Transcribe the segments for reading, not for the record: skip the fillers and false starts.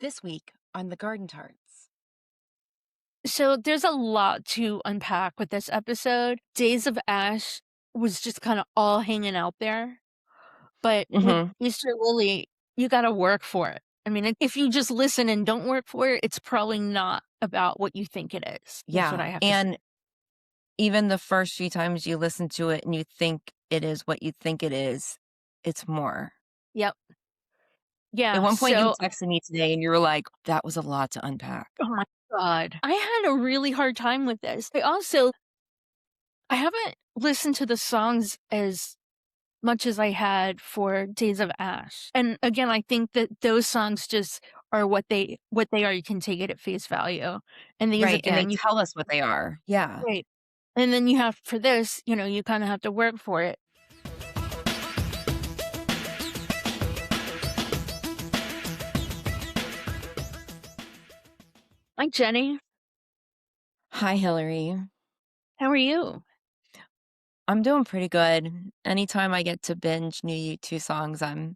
This week on the Garden Tarts. So there's a lot to unpack with this episode. Days of Ash was just kind of all hanging out there, but with hmm Easter Lily, you got to work for it. I mean, if you just listen and don't work for it, it's probably not about what you think it is what Yeah. I have to say. And even the first few times you listen to it and you think it is what you think it is, it's more. Yep. At Yeah. one point, you So, texted me today and you were like, that was a lot to unpack. oh my God, I had a really hard time with this. I haven't listened to the songs as much as I had for Days of Ash. And again, I think that those songs just are what they are. You can take it at face value. And these Right. And they again, you tell us what they are. Yeah. right. And then you have for this, you kind of have to work for it. Hi Jenny. Hi, Hillary. How are you? I'm doing pretty good. Anytime I get to binge new U2 songs, I'm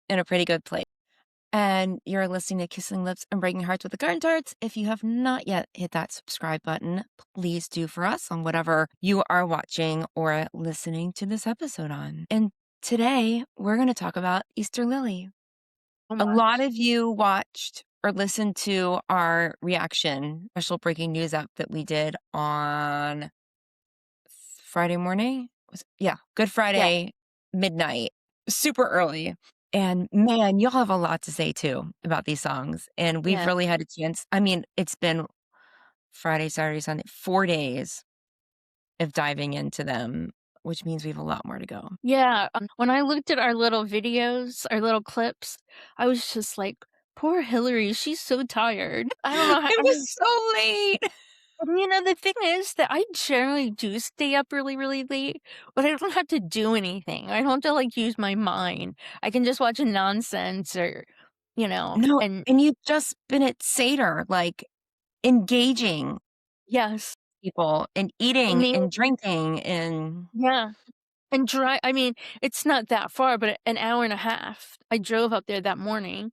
in a pretty good place. And you're listening to Kissing Lips and Breaking Hearts with the Garden Tarts. If you have not yet hit that subscribe button, please do for us on whatever you are watching or listening to this episode on. And today we're going to talk about Easter Lily. Oh A lot much. of you watched or listened to our reaction special breaking news app that we did on Friday morning. Good Yeah. Friday, midnight, super early. And man, you'll have a lot to say too about these songs. And we've Yeah. really had a chance. I mean, it's been Friday, Saturday, Sunday, 4 days of diving into them, which means we have a lot more to go. Yeah. When I looked at our little videos, our little clips, I was just like, poor Hillary, she's so tired. I don't know how It was so late. the thing is that I generally do stay up really, really late, but I don't have to do anything. I don't have to like use my mind. I can just watch a nonsense No, and and you've just been at Seder, like engaging yes, people and and eating me, and drinking and yeah, and I mean, it's not that far, but an hour and a half. I drove up there that morning,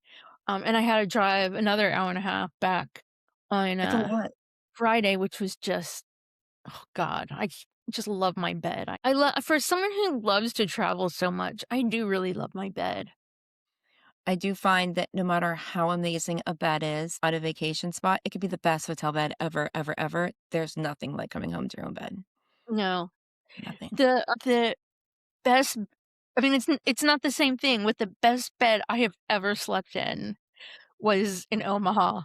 and I had to drive another hour and a half back on it's a lot. Friday, which was just oh god, just love my bed. I love for someone who loves to travel so much, I do really love my bed. I do find that no matter how amazing a bed is on a vacation spot, it could be the best hotel bed ever, ever, ever. There's nothing like coming home to your own bed. No. Nothing. The best I mean, it's not the same thing with the best bed I have ever slept in was in Omaha.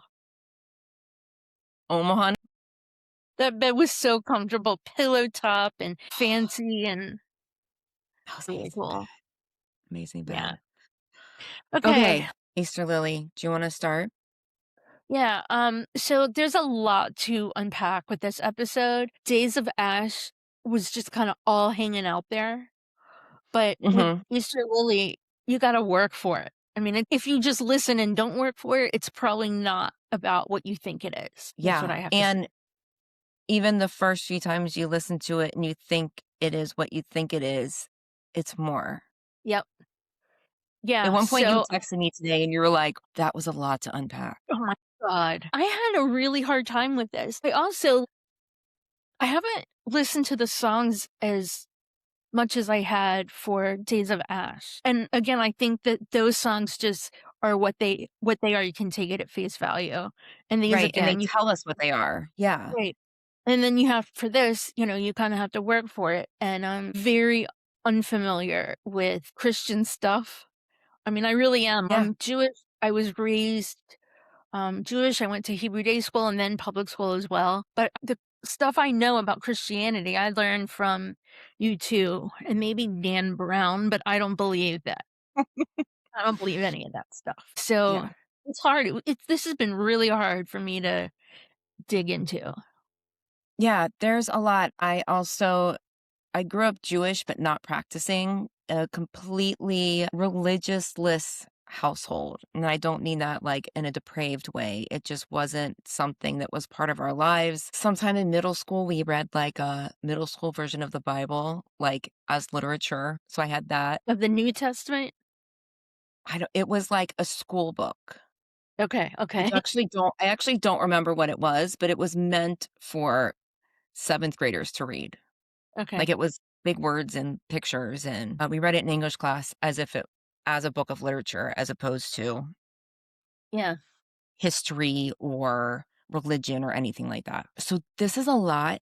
Omaha, That bed was so comfortable, pillow top and fancy and that was really amazing bed. cool. Amazing Yeah. bed. Okay. Okay, Easter Lily, do you want to start? Yeah, so there's a lot to unpack with this episode. Days of Ash was just kinda all hanging out there. But with hmm Easter Lily, you gotta work for it. I mean, if you just listen and don't work for it, it's probably not about what you think it is what Yeah. I have to say. And even the first few times you listen to it and you think it is what you think it is, it's more. Yep. At Yeah, one point, you so texted me today and you were like, that was a lot to unpack. oh my god. I had a really hard time with this. I haven't listened to the songs as much as I had for Days of Ash. And again, I think that those songs just are what they are. You can take it at face value. And these Right. And they again, you tell us what they are. Yeah. right. And then you have for this, you kinda have to work for it, and I'm very unfamiliar with Christian stuff. I mean, I really am. Yeah. I'm Jewish. I was raised, Jewish. I went to Hebrew day school and then public school as well. But the stuff I know about Christianity, I learned from you 2 and maybe Dan Brown, but I don't believe that. I don't believe any of that stuff. So, Yeah. it's hard. This has been really hard for me to dig into. Yeah, there's a lot. I grew up Jewish, but not practicing, a completely religious-less household, and I don't mean that, like, in a depraved way. It just wasn't something that was part of our lives. Sometime in middle school, we read, like, a middle school version of the Bible, like, as literature, so I had that. Of the New Testament? I don't it was like a school book. Okay, okay, I actually don't remember what it was, but it was meant for 7th graders to read. Like, okay. it was big words and pictures, and, we read it in English class as a book of literature as opposed to Yeah, history or religion or anything like that. So this is a lot,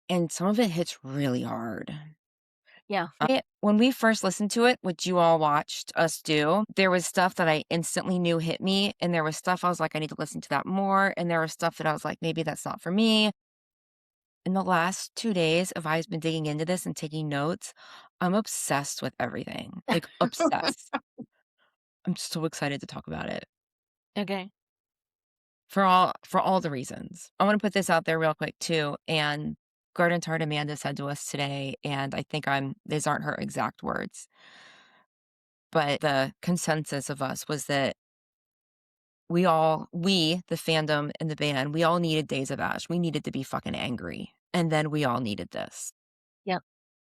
and some of it hits really hard. yeah. When we first listened to it, which you all watched us do, there was stuff that I instantly knew hit me, and there was stuff I was like, "I need to listen to that more," and there was stuff that I was like, "Maybe that's not for me." In the last 2 days of I've been digging into this and taking notes, I'm obsessed with everything, like, obsessed. I'm so excited to talk about it Okay. for all the reasons. I wanna put this out there real quick too, and Garden Tart Amanda said to us today, and I think these aren't her exact words, but the consensus of us was that the fandom and the band, we all needed Days of Ash. We needed to be fucking angry, and then we all needed this. Yep,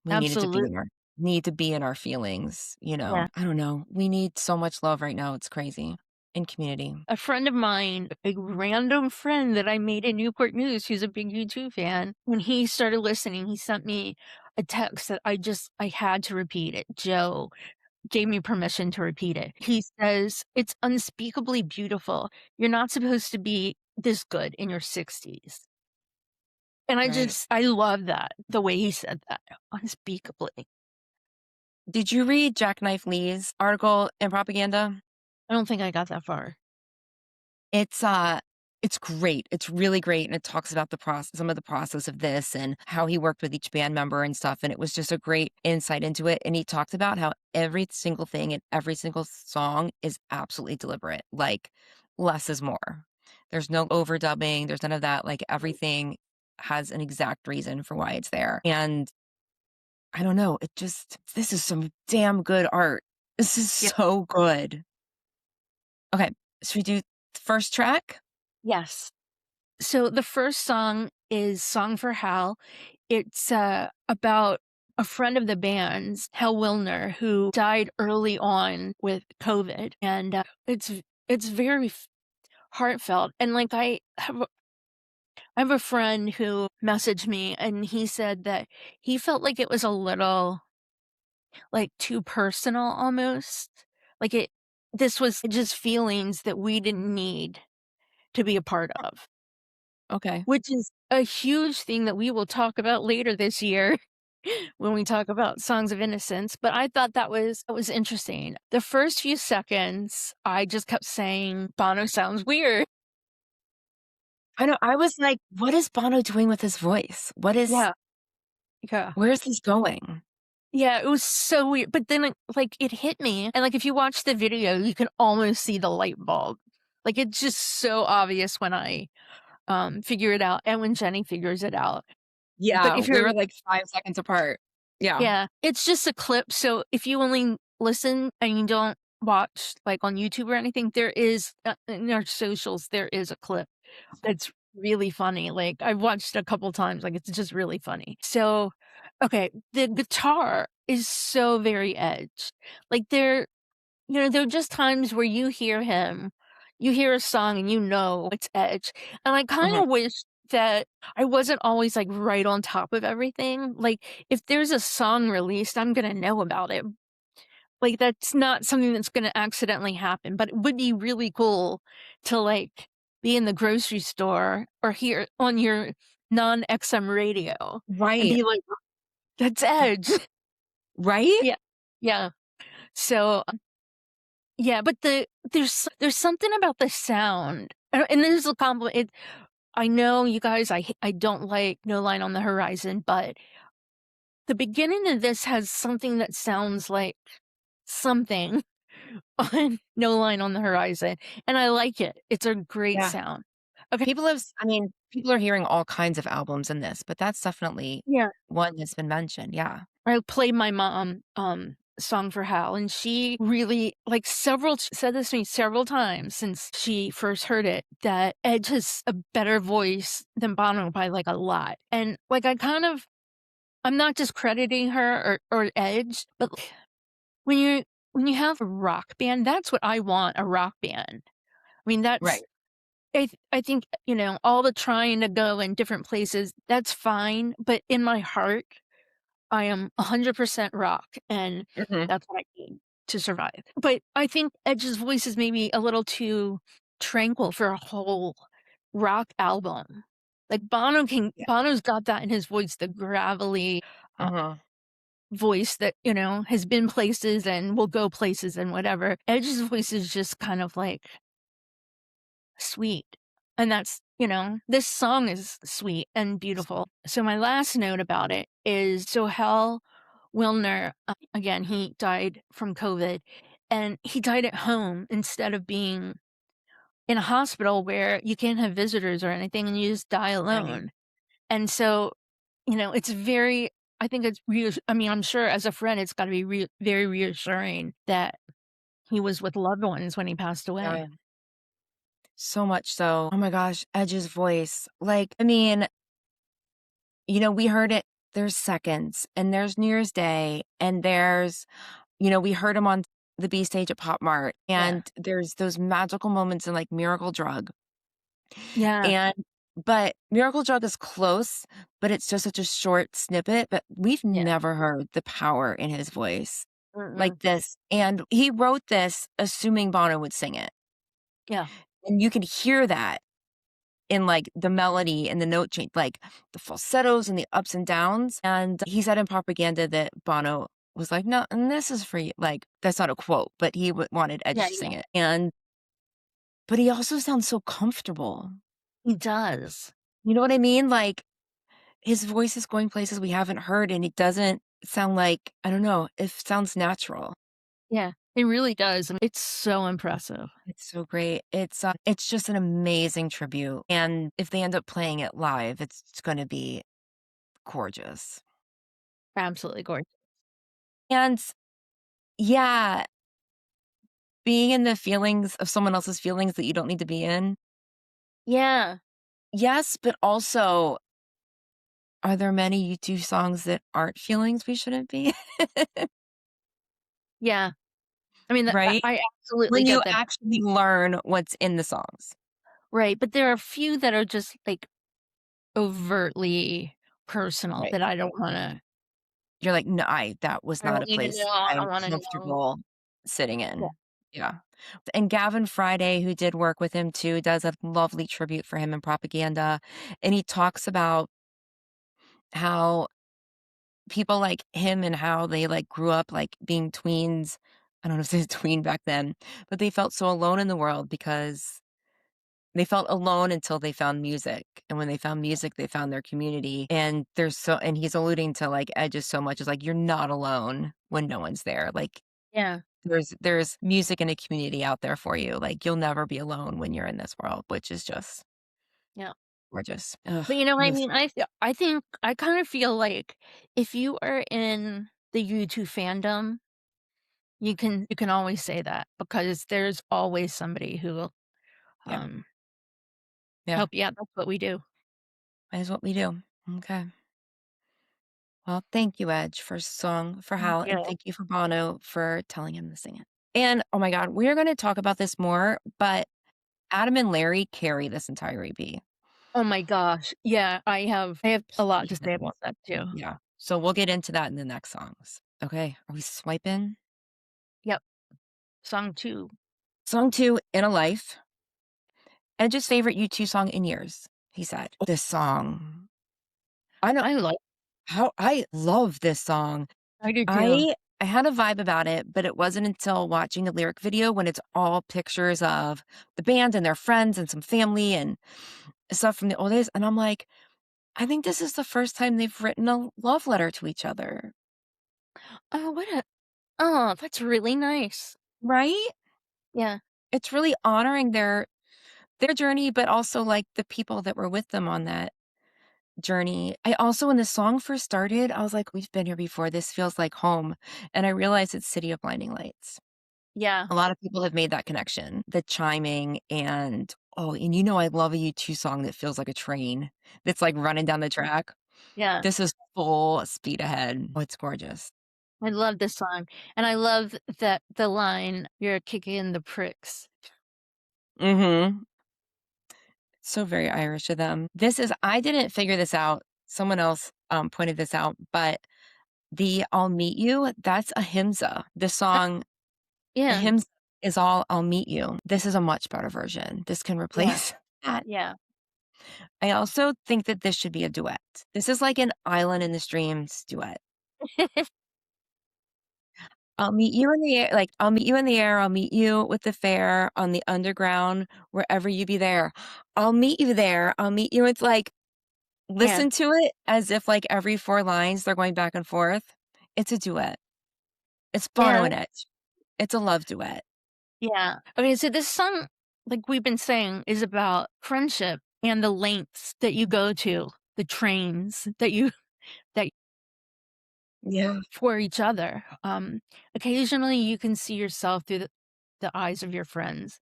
We needed to be absolutely. in our need to be in our feelings, you know? Yeah. I don't know. We need so much love right now, it's crazy. In community. A friend of mine, a random friend that I made in Newport News who's a big U2 fan, when he started listening, he sent me a text that I had to repeat it. Joe gave me permission to repeat it. He says, "It's unspeakably beautiful. You're not supposed to be this good in your 60s." And Right. I love that, the way he said that, unspeakably. Did you read Jackknife Lee's article in Propaganda? I don't think I got that far. It's, it's great. It's really great, and it talks about some of the process of this and how he worked with each band member and stuff, and it was just a great insight into it, and he talked about how every single thing and every single song is absolutely deliberate, like, less is more. There's no overdubbing, there's none of that, like, everything has an exact reason for why it's there, and I don't know, this is some damn good art. This is Yeah. so good. Okay, should we do the first track? Yes. So the first song is Song for Hal. It's, about a friend of the band's, Hal Wilner, who died early on with COVID, and, it's very heartfelt, and, like, I have a friend who messaged me, and he said that he felt like it was a little, like, too personal almost. Like, this was just feelings that we didn't need to be a part of, Okay. which is a huge thing that we will talk about later this year when we talk about Songs of Innocence, but I thought that was interesting. The first few seconds, I just kept saying, "Bono sounds weird." I know, I was like, "What is Bono doing with his voice? Yeah, yeah. Where is this going?" Yeah, it was so weird, but then it hit me, and, like, if you watch the video, you can almost see the light bulb. Like, it's just so obvious when I, figure it out and when Jenny figures it out. But Yeah, if we you're were, like, 5 seconds apart. Yeah. Yeah, it's just a clip, so if you only listen and you don't watch, like, on YouTube or anything, there is, in our socials, there is a clip that's really funny, like, I've watched it a couple times, like, it's just really funny. So, okay, the guitar is so very Edge. Like, there are just times where you hear a song and you know it's Edge, and I Mhm. kinda wish that I wasn't always, like, right on top of everything. Like, if there's a song released, I'm gonna know about it. Like, that's not something that's gonna accidentally happen, but it would be really cool to, like, be in the grocery store or hear on your non-XM radio and Right. be like, "That's Edge." Right? Yeah. Yeah. So, yeah, but there's something about the sound, and this is a compliment. I know you guys, I don't like No Line on the Horizon, but the beginning of this has something that sounds like something on No Line on the Horizon, and I like it. It's a great Yeah. sound. Okay. People are hearing all kinds of albums in this, but that's definitely Yeah. one that's been mentioned, yeah. I played my mom, Song for Hal, and she really, like, several said this to me several times since she first heard it, that Edge has a better voice than Bono by, like, a lot, and, like, I'm not just crediting her or Edge, but when you when you have a rock band, that's what I want, a rock band. I mean, that's Right. I think, all the trying to go in different places, that's fine, but in my heart, I am 100% rock, and Mhm. that's what I need to survive. But I think Edge's voice is maybe a little too tranquil for a whole rock album. Like, Yeah. Bono's got that in his voice, the gravelly, uh, Uh-huh. voice that, has been places and will go places and whatever. Edge's voice is just kind of, like, sweet. And this song is sweet and beautiful. So my last note about it is so Hal Wilner, again, he died from COVID and he died at home instead of being in a hospital where you can't have visitors or anything and you just die Right. alone. And so, it's very, I think it's I mean, I'm sure as a friend, it's got to be very reassuring that he was with loved ones when he passed away. Yeah. So much so. Oh my gosh, Edge's voice. Like, I mean, we heard it there's Seconds, and there's New Year's Day, and we heard him on the B stage at Pop Mart, Yeah. and there's those magical moments in, like, Miracle Drug, Yeah. and but Miracle Drug is close, but it's just such a short snippet, but we've Yeah. never heard the power in his voice like Mm-mm. this, and he wrote this assuming Bono would sing it, Yeah. and you can hear that in, like, the melody and the note change, like, the falsettos and the ups and downs, and he said in Propaganda that Bono was like, "No, and this is for you," like, that's not a quote, but he wanted Edge Yeah, to yeah. sing it, but he also sounds so comfortable. He does. You know what I mean? Like, his voice is going places we haven't heard, and it doesn't sound like I don't know, it sounds natural. Yeah, it really does, and it's so impressive. It's so great. It's just an amazing tribute, and if they end up playing it live, it's gonna be gorgeous. Absolutely gorgeous. And yeah, being in the feelings of someone else's feelings that you don't need to be in. Yeah, Yes, but also, are there many U2 songs that aren't feelings we shouldn't be in? yeah. I mean, Right? I absolutely When you get that. actually learn what's in the songs. Right, but there are a few that are just, like, overtly personal Right. that I don't wanna You're like, "No, that was I not don't a need to place know, I I'm don't wanna know. comfortable sitting Yeah, in." Yeah. And Gavin Friday, who did work with him too, does a lovely tribute for him in Propaganda, and he talks about how people like him and how they, like, grew up, like, being tweens. I don't know if they was tween back then, but they felt so alone in the world because they felt alone until they found music, and when they found music, they found their community, and he's alluding to, like, Edges so much, it's like, you're not alone when no one's there, like, yeah, there's music and a community out there for you, like, you'll never be alone when you're in this world, which is just yeah. gorgeous. Ugh, But, I mean, I think I kinda feel like if you are in the U2 fandom, you can always say that because there's always somebody who will, yeah, um, yeah, help you out. That's what we do. that is what we do. Okay. Well, thank you, Edge, for Thank Hal, and you. thank you for Bono for telling him to sing it. And, oh my god, we are gonna talk about this more, but Adam and Larry carry this entire EP. Oh my gosh. Yeah, I have a lot to say Huge. about that too. Yeah. So we'll get into that in the next songs. Okay. Are we swiping? Yep. Song 2. Song 2, In a Life. Edge's favorite U2 song in years, he said. This song. I know I like how I love this song. I do too. I had a vibe about it, but it wasn't until watching a lyric video when it's all pictures of the band and their friends and some family and stuff from the old days. And I'm like, I think this is the first time they've written a love letter to each other. Oh, oh, that's really nice. Right? Yeah. It's really honoring their journey, but also, like, the people that were with them on that journey. I also when the song first started, I was like, "We've been here before, this feels like home," and I realized it's City of Blinding Lights. Yeah. A lot of people have made that connection, the chiming and I love a U2 song that feels like a train that's, like, running down the track. Yeah. This is full speed ahead. Oh, it's gorgeous. I love this song, and I love that the line, "You're kicking the pricks." Mhm. So very Irish of them. This is I didn't figure this out. Someone else, pointed this out, but the "I'll Meet You," that's a himza. The song the Yeah, hymn is all "I'll Meet You." This is a much better version. This can yeah, replace that. yeah. I also think that this should be a duet. This is like an Island in the Streams duet. I'll meet you in the air like, I'll meet you in the air, I'll meet you with the fair on the underground, wherever you be there. I'll meet you there, I'll meet you it's like, Yeah, listen to it as if, like, every 4 lines they're going back and forth. It's a duet. It's Bono yeah, and Edge. It's a love duet. yeah. Okay, so this song, like we've been saying, is about friendship and the lengths that you go to, the trains that you that Yeah. for each other. Occasionally you can see yourself through the eyes of your friends.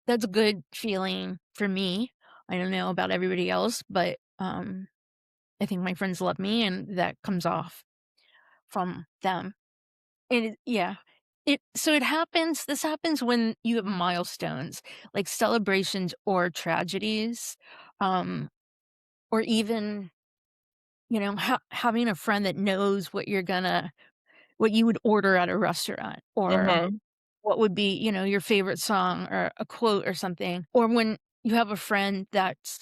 That's a good feeling for me. I don't know about everybody else, but I think my friends love me and that comes off from them. And yeah. It happens this happens when you have milestones, like celebrations or tragedies, um, or even, having a friend that knows what you would order at a restaurant, or Mhm. what would be, your favorite song or a quote or something. Or when you have a friend that's,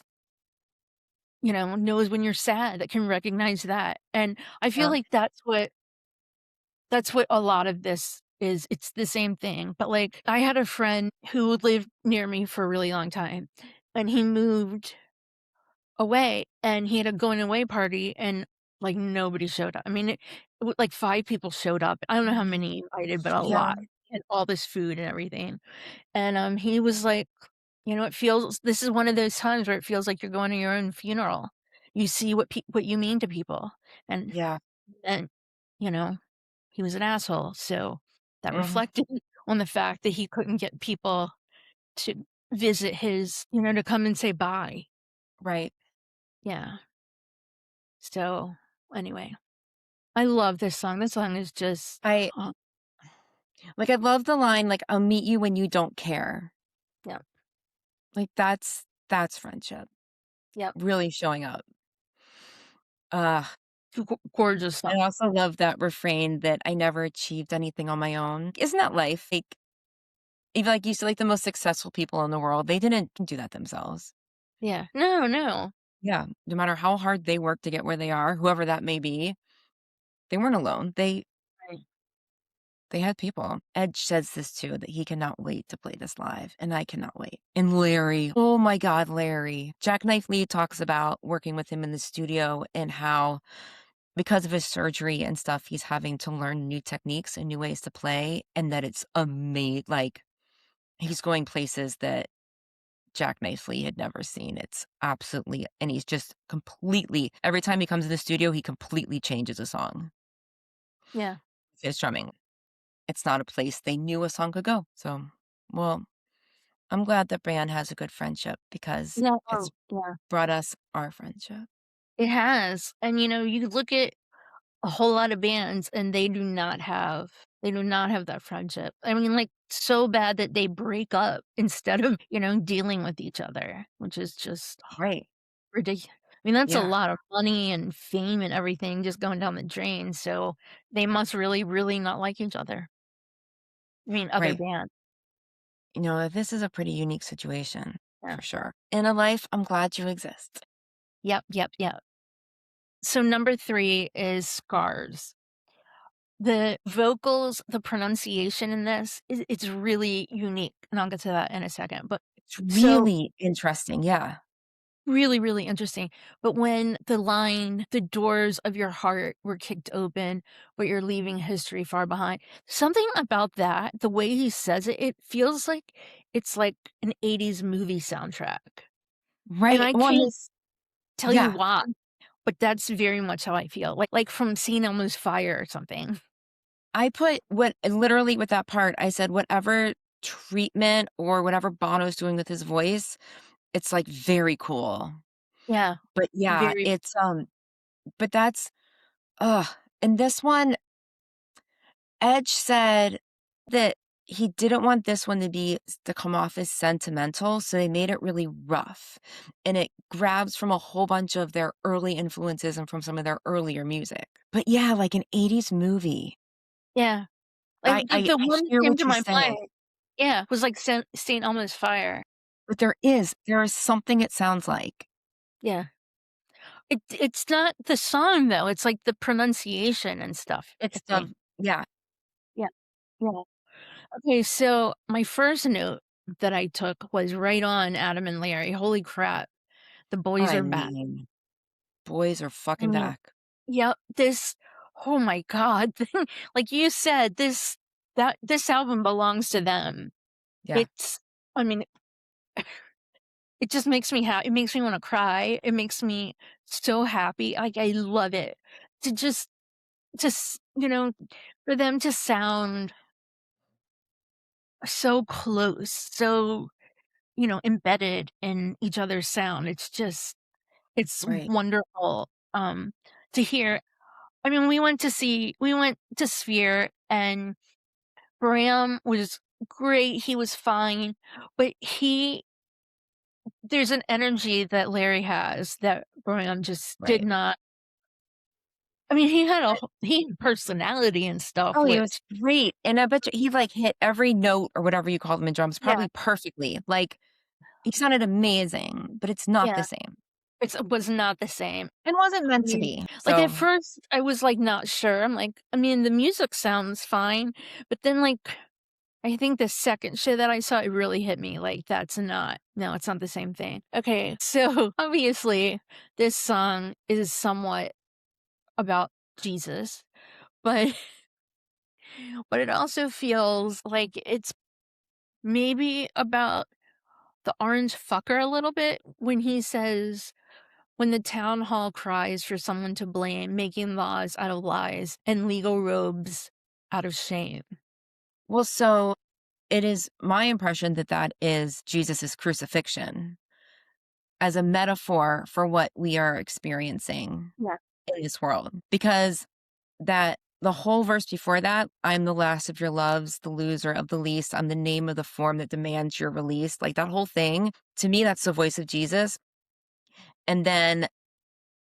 knows when you're sad, that can recognize that. And I feel Yeah. like that's what a lot of this is. It's the same thing. But like I had a friend who lived near me for a really long time, and he moved away, and he had a going away party, and like nobody showed up. I mean, like 5 people showed up. I don't know how many he invited, but a Yeah. lot. And all this food and everything. And, he was like, it feels this is one of those times where it feels like you're going to your own funeral. You see what you mean to people, and Yeah. and, you know, he was an asshole, so that Mhm. reflected on the fact that he couldn't get people to visit to come and say bye. Right. Yeah, so, anyway, I love this song. This song is just, I like, I love the line, like, "I'll meet you when you don't care." yeah, Like, that's friendship, yep, really showing up. Uh, gorgeous song. I also love that refrain that I never achieved anything on my own. Isn't that life? Like, even like you said, like, the most successful people in the world, they didn't do that themselves. Yeah. No, no. Yeah, no matter how hard they worked to get where they are, whoever that may be, they weren't alone. Right. They had people. Edge says this too, that he cannot wait to play this live, and I cannot wait. And Larry, oh my God, Larry. Jackknife Lee talks about working with him in the studio and how, because of his surgery and stuff, he's having to learn new techniques and new ways to play, and that it's like, he's going places that Jackknife Lee had never seen. It's absolutely and he's just completely every time he comes in the studio, he completely changes a song. Yeah. His drumming. It's not a place they knew a song could go. So, well, I'm glad that band has a good friendship because Yeah, it's oh, yeah. brought us our friendship. It has, and, you look at a whole lot of bands, and they do not have that friendship. I mean, like, so bad that they break up instead of, dealing with each other, which is just Right. ridiculous. I mean, that's a Yeah. lot of money and fame and everything just going down the drain, so they must really, really not like each other. I mean, other Right. bands. This is a pretty unique situation Yeah. for sure. In a life, I'm glad you exist. Yep, yep, yep. So number 3 is Scars. The vocals, the pronunciation in this it's really unique, and I'll get to that in a second, but It's so really interesting. Yeah. really, really interesting, but when the line, "The doors of your heart were kicked open, but you're leaving history far behind," something about that, the way he says it, it feels like it's like an '80s movie soundtrack, and Right. I Well, and can't this tell you yeah. why, but that's very much how I feel, like from St. Elmo's Fire or something. I put what literally with that part, I said whatever treatment or whatever Bono's doing with his voice, it's, like, very cool. Yeah, But yeah, very but that's ugh, and this one, Edge said that he didn't want this one to come off as sentimental, so they made it really rough, and it grabs from a whole bunch of their early influences and from some of their earlier music. But yeah, like an '80s movie. Yeah. Like, I the I one that hear came what to you're my saying, mind, yeah, was like Saint Elmo's Fire. but there is something it sounds like. Yeah. It's not the song, though, it's, like, the pronunciation and stuff, I It's think. the yeah, Yeah. Yeah. Okay, so my first note that I took was right on Adam and Larry. Holy crap, the boys I are back. mean, boys are I fucking mean, back. yeah, oh my god, like you said, this album belongs to them. Yeah, It's I mean, it just makes me happy. It makes me wanna cry. It makes me so happy. Like, I love it. To just, for them to sound so close, so, embedded in each other's sound. It's right, wonderful, to hear. I mean, we went to Sphere, and Bram was great, he was fine, but there's an energy that Larry has that Bram just did right. not. I mean, he had personality and stuff, Oh, he was which great, and I bet you he, like, hit every note or whatever you call them in drums yeah, probably perfectly, like, he sounded amazing, but it's not the yeah, same, it was not the same. and wasn't I meant to mean, be, like, at so first, I was, like, not sure. I'm like, I mean, the music sounds fine, but then, like, I think the second show that I saw, it really hit me, like, no, it's not the same thing. Okay, so, obviously, this song is somewhat about Jesus, but but it also feels like it's maybe about the orange fucker a little bit when he says, "When the town hall cries for someone to blame, making laws out of lies and legal robes out of shame." well, so it is my impression that that is Jesus's crucifixion as a metaphor for what we are experiencing Yeah. in this world, because that the whole verse before that, "I'm the last of your loves, the loser of the least, I'm the name of the form that demands your release," like, that whole thing, to me, that's the voice of Jesus, and then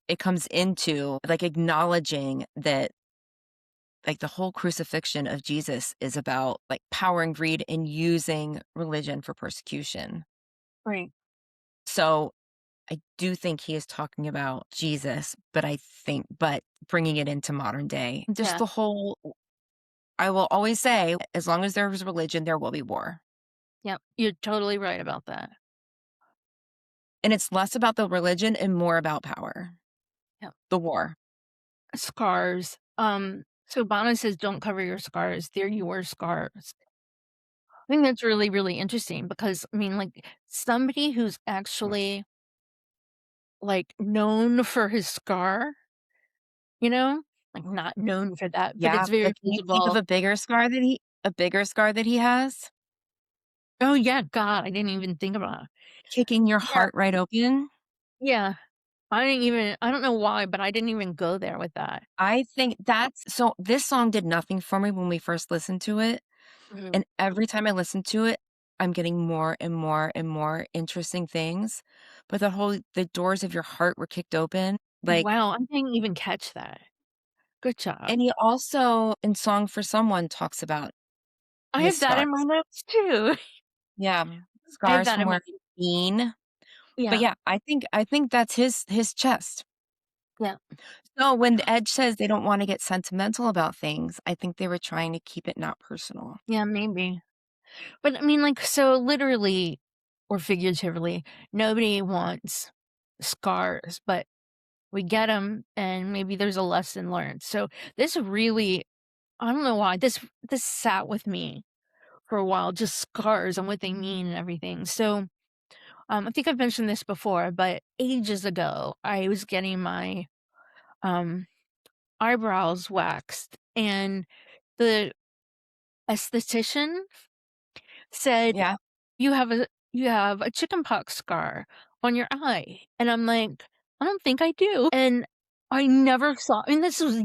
it comes into, like, acknowledging that, like, the whole crucifixion of Jesus is about, like, power and greed and using religion for persecution. Right. So, I do think he is talking about Jesus, but bringing it into modern day. Just Yeah. the whole I will always say, as long as there is religion, there will be war. Yep. You're totally right about that. And it's less about the religion and more about power. Yep. The war. Scars. So Bono says, "Don't cover your scars. They're your scars." I think that's really, really interesting because, I mean, like, somebody who's actually, like, known for his scar, you know? Like, not known for that, but Yeah, it's very but can you think of visible. a bigger scar that he has? Oh, yeah, God, I didn't even think about it. Kicking your Yeah, heart right open? yeah. I don't know why, but I didn't even go there with that. I think that's so this song did nothing for me when we first listened to it, Mhm. and every time I listen to it, I'm getting more and more and more interesting things, but the doors of your heart were kicked open, like Wow, I didn't even catch that. Good job. and he also, in Song for Someone, talks about I his have that in my scars. notes too. Yeah, I have scars that from in my where he's been, but yeah, yeah, I think that's his chest. yeah, So when Edge says they don't wanna get sentimental about things, I think they were trying to keep it not personal. yeah, maybe. But, I mean, like, so literally or figuratively, nobody wants scars, but we get them, and maybe there's a lesson learned. So this really, I don't know why, this sat with me for a while, just scars and what they mean and everything. So, I think I've mentioned this before, but ages ago, I was getting my, um, eyebrows waxed, and the esthetician said, Yeah, You have a chickenpox scar on your eye." And I'm like, "I don't think I do." And I never saw I mean, this was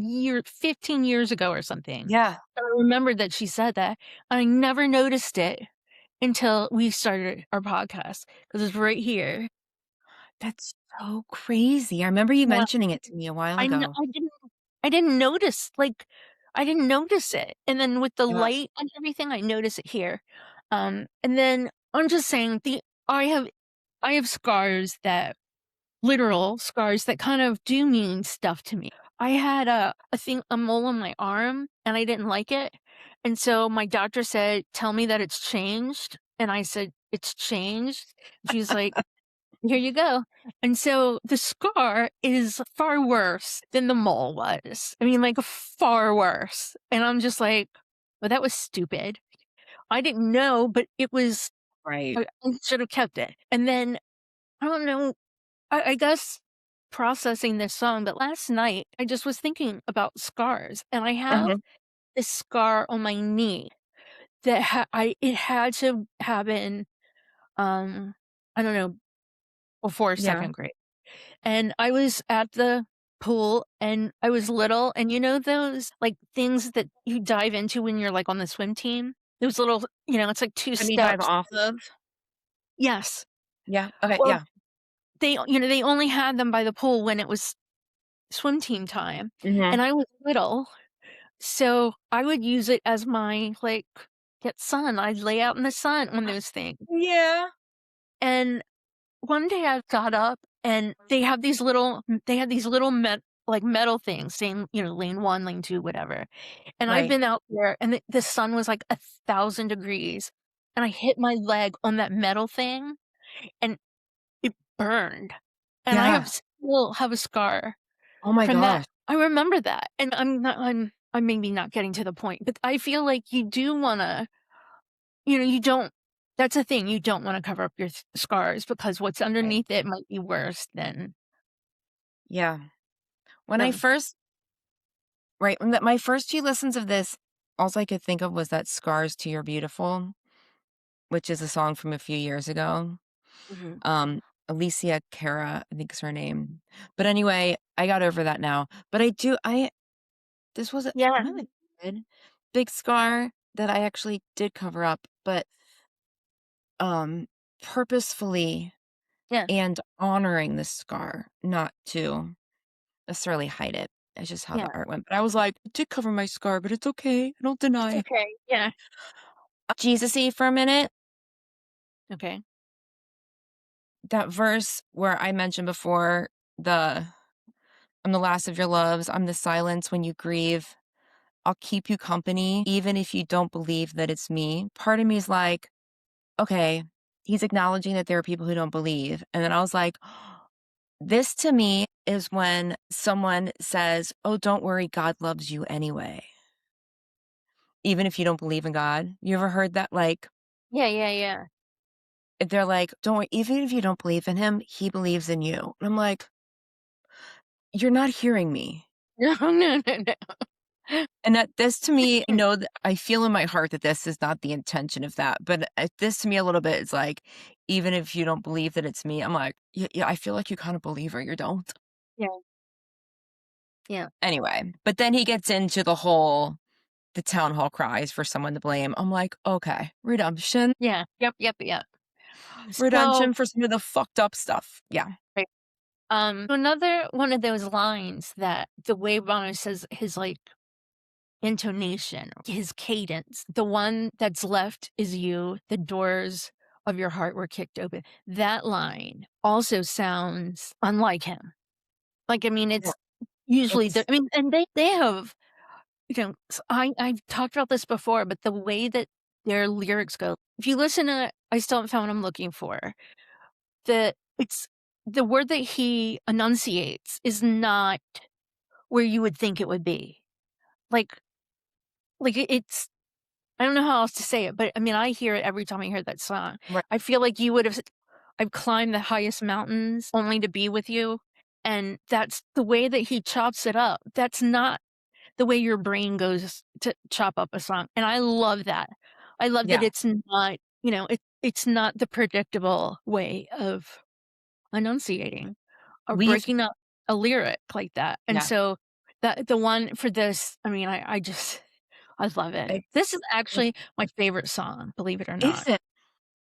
15 years ago or something. Yeah. I remembered that she said that, and I never noticed it until we started our podcast because it's right here. That's so crazy. I remember you Yeah, mentioning it to me a while ago. I didn't notice, like, I didn't notice it, and then with the Yeah. light and everything, I notice it here. And then I'm just saying I have I have scars that literal scars that kind of do mean stuff to me. I had a mole on my arm, and I didn't like it, and so my doctor said, "Tell me that it's changed," and I said, "It's changed." She's like, "Here you go." And so the scar is far worse than the mole was. I mean, like, far worse, and I'm just like, "Well, that was stupid." I didn't know, but it was Right. I should have kept it. And then, I don't know, I guess processing this song, but last night, I just was thinking about scars, and I have Mhm. this scar on my knee that it had to have been, um, I don't know, before Yeah. 2nd grade. And I was at the pool, and I was little, and you know those, like, things that you dive into when you're, like, on the swim team? Those little it's like 2 Can you dive steps. off of? Yes. Yeah. Okay. Well, Yeah. they only had them by the pool when it was swim team time, Mhm. and I was little, so I would use it as my, like, get sun. I'd lay out in the sun on those things, Yeah. and one day I got up and they had these little like metal things saying, lane 1, lane 2, whatever. And I've Right. been out there and the sun was like 1,000 degrees and I hit my leg on that metal thing and it burned. And Yeah. still have a scar Oh my from that. gosh. I remember that. And I'm maybe not getting to the point, but I feel like you do want to you don't that's the thing, you don't wanna cover up your scars because what's Right. underneath it might be worse than Yeah. When I than first right, when my first few listens of this, all I could think of was that "Scars to Your Beautiful," which is a song from a few years ago. Mhm. Um, Alicia Cara, I think is her name. But anyway, I got over that now. But I this was Yeah, when I did big scar that I actually did cover up, but, um, purposefully yeah, and honoring the scar, not to necessarily hide it. It's just how the yeah. art went. But I was like, "I did cover my scar, but it's okay. I don't It's deny." okay. Yeah. Jesus-y for a minute, Okay. that verse where I mentioned before, the "I'm the last of your loves, I'm the silence when you grieve, I'll keep you company even if you don't believe that it's me." Part of me is like, "Okay, he's acknowledging that there are people who don't believe." And then I was like, this to me is when someone says, "Oh, don't worry, God loves you anyway." Even if you don't believe in God. You ever heard that? Like, Yeah, yeah, yeah. they're like, "Don't worry, even if you don't believe in him, he believes in you." And I'm like, "You're not hearing me." No, no, no, no. And that this to me, I know that I feel in my heart that this is not the intention of that, but, this to me a little bit is like, even if you don't believe that it's me, I'm like, "Yeah, yeah, I feel like you kinda believe or you don't." Yeah, yeah, Anyway, but then he gets into the town hall cries for someone to blame. I'm like, "Okay, redemption. yeah. Yep, yep, yep. So Redemption for some of the fucked up stuff." Yeah. right, another one of those lines that the way Bono says his, like, intonation, his cadence. The one that's left is you, the doors of your heart were kicked open. That line also sounds unlike him. Like, I mean, Yeah, it's usually it's I mean, and they have, I've talked about this before, but the way that their lyrics go, if you listen to I Still Haven't Found What I'm Looking For, it's the word that he enunciates is not where you would think it would be. Like it's I don't know how else to say it, but I mean, I hear it every time I hear that song. right. I feel like you would have I've climbed the highest mountains only to be with you, and that's the way that he chops it up. That's not the way your brain goes to chop up a song, and I love that. I love that Yeah. it's not, it's not the predictable way of enunciating or We've breaking up. a lyric like that, and Yeah. so the one for this, I mean, I just I love it. It This is it actually my favorite song, believe it or is not, it?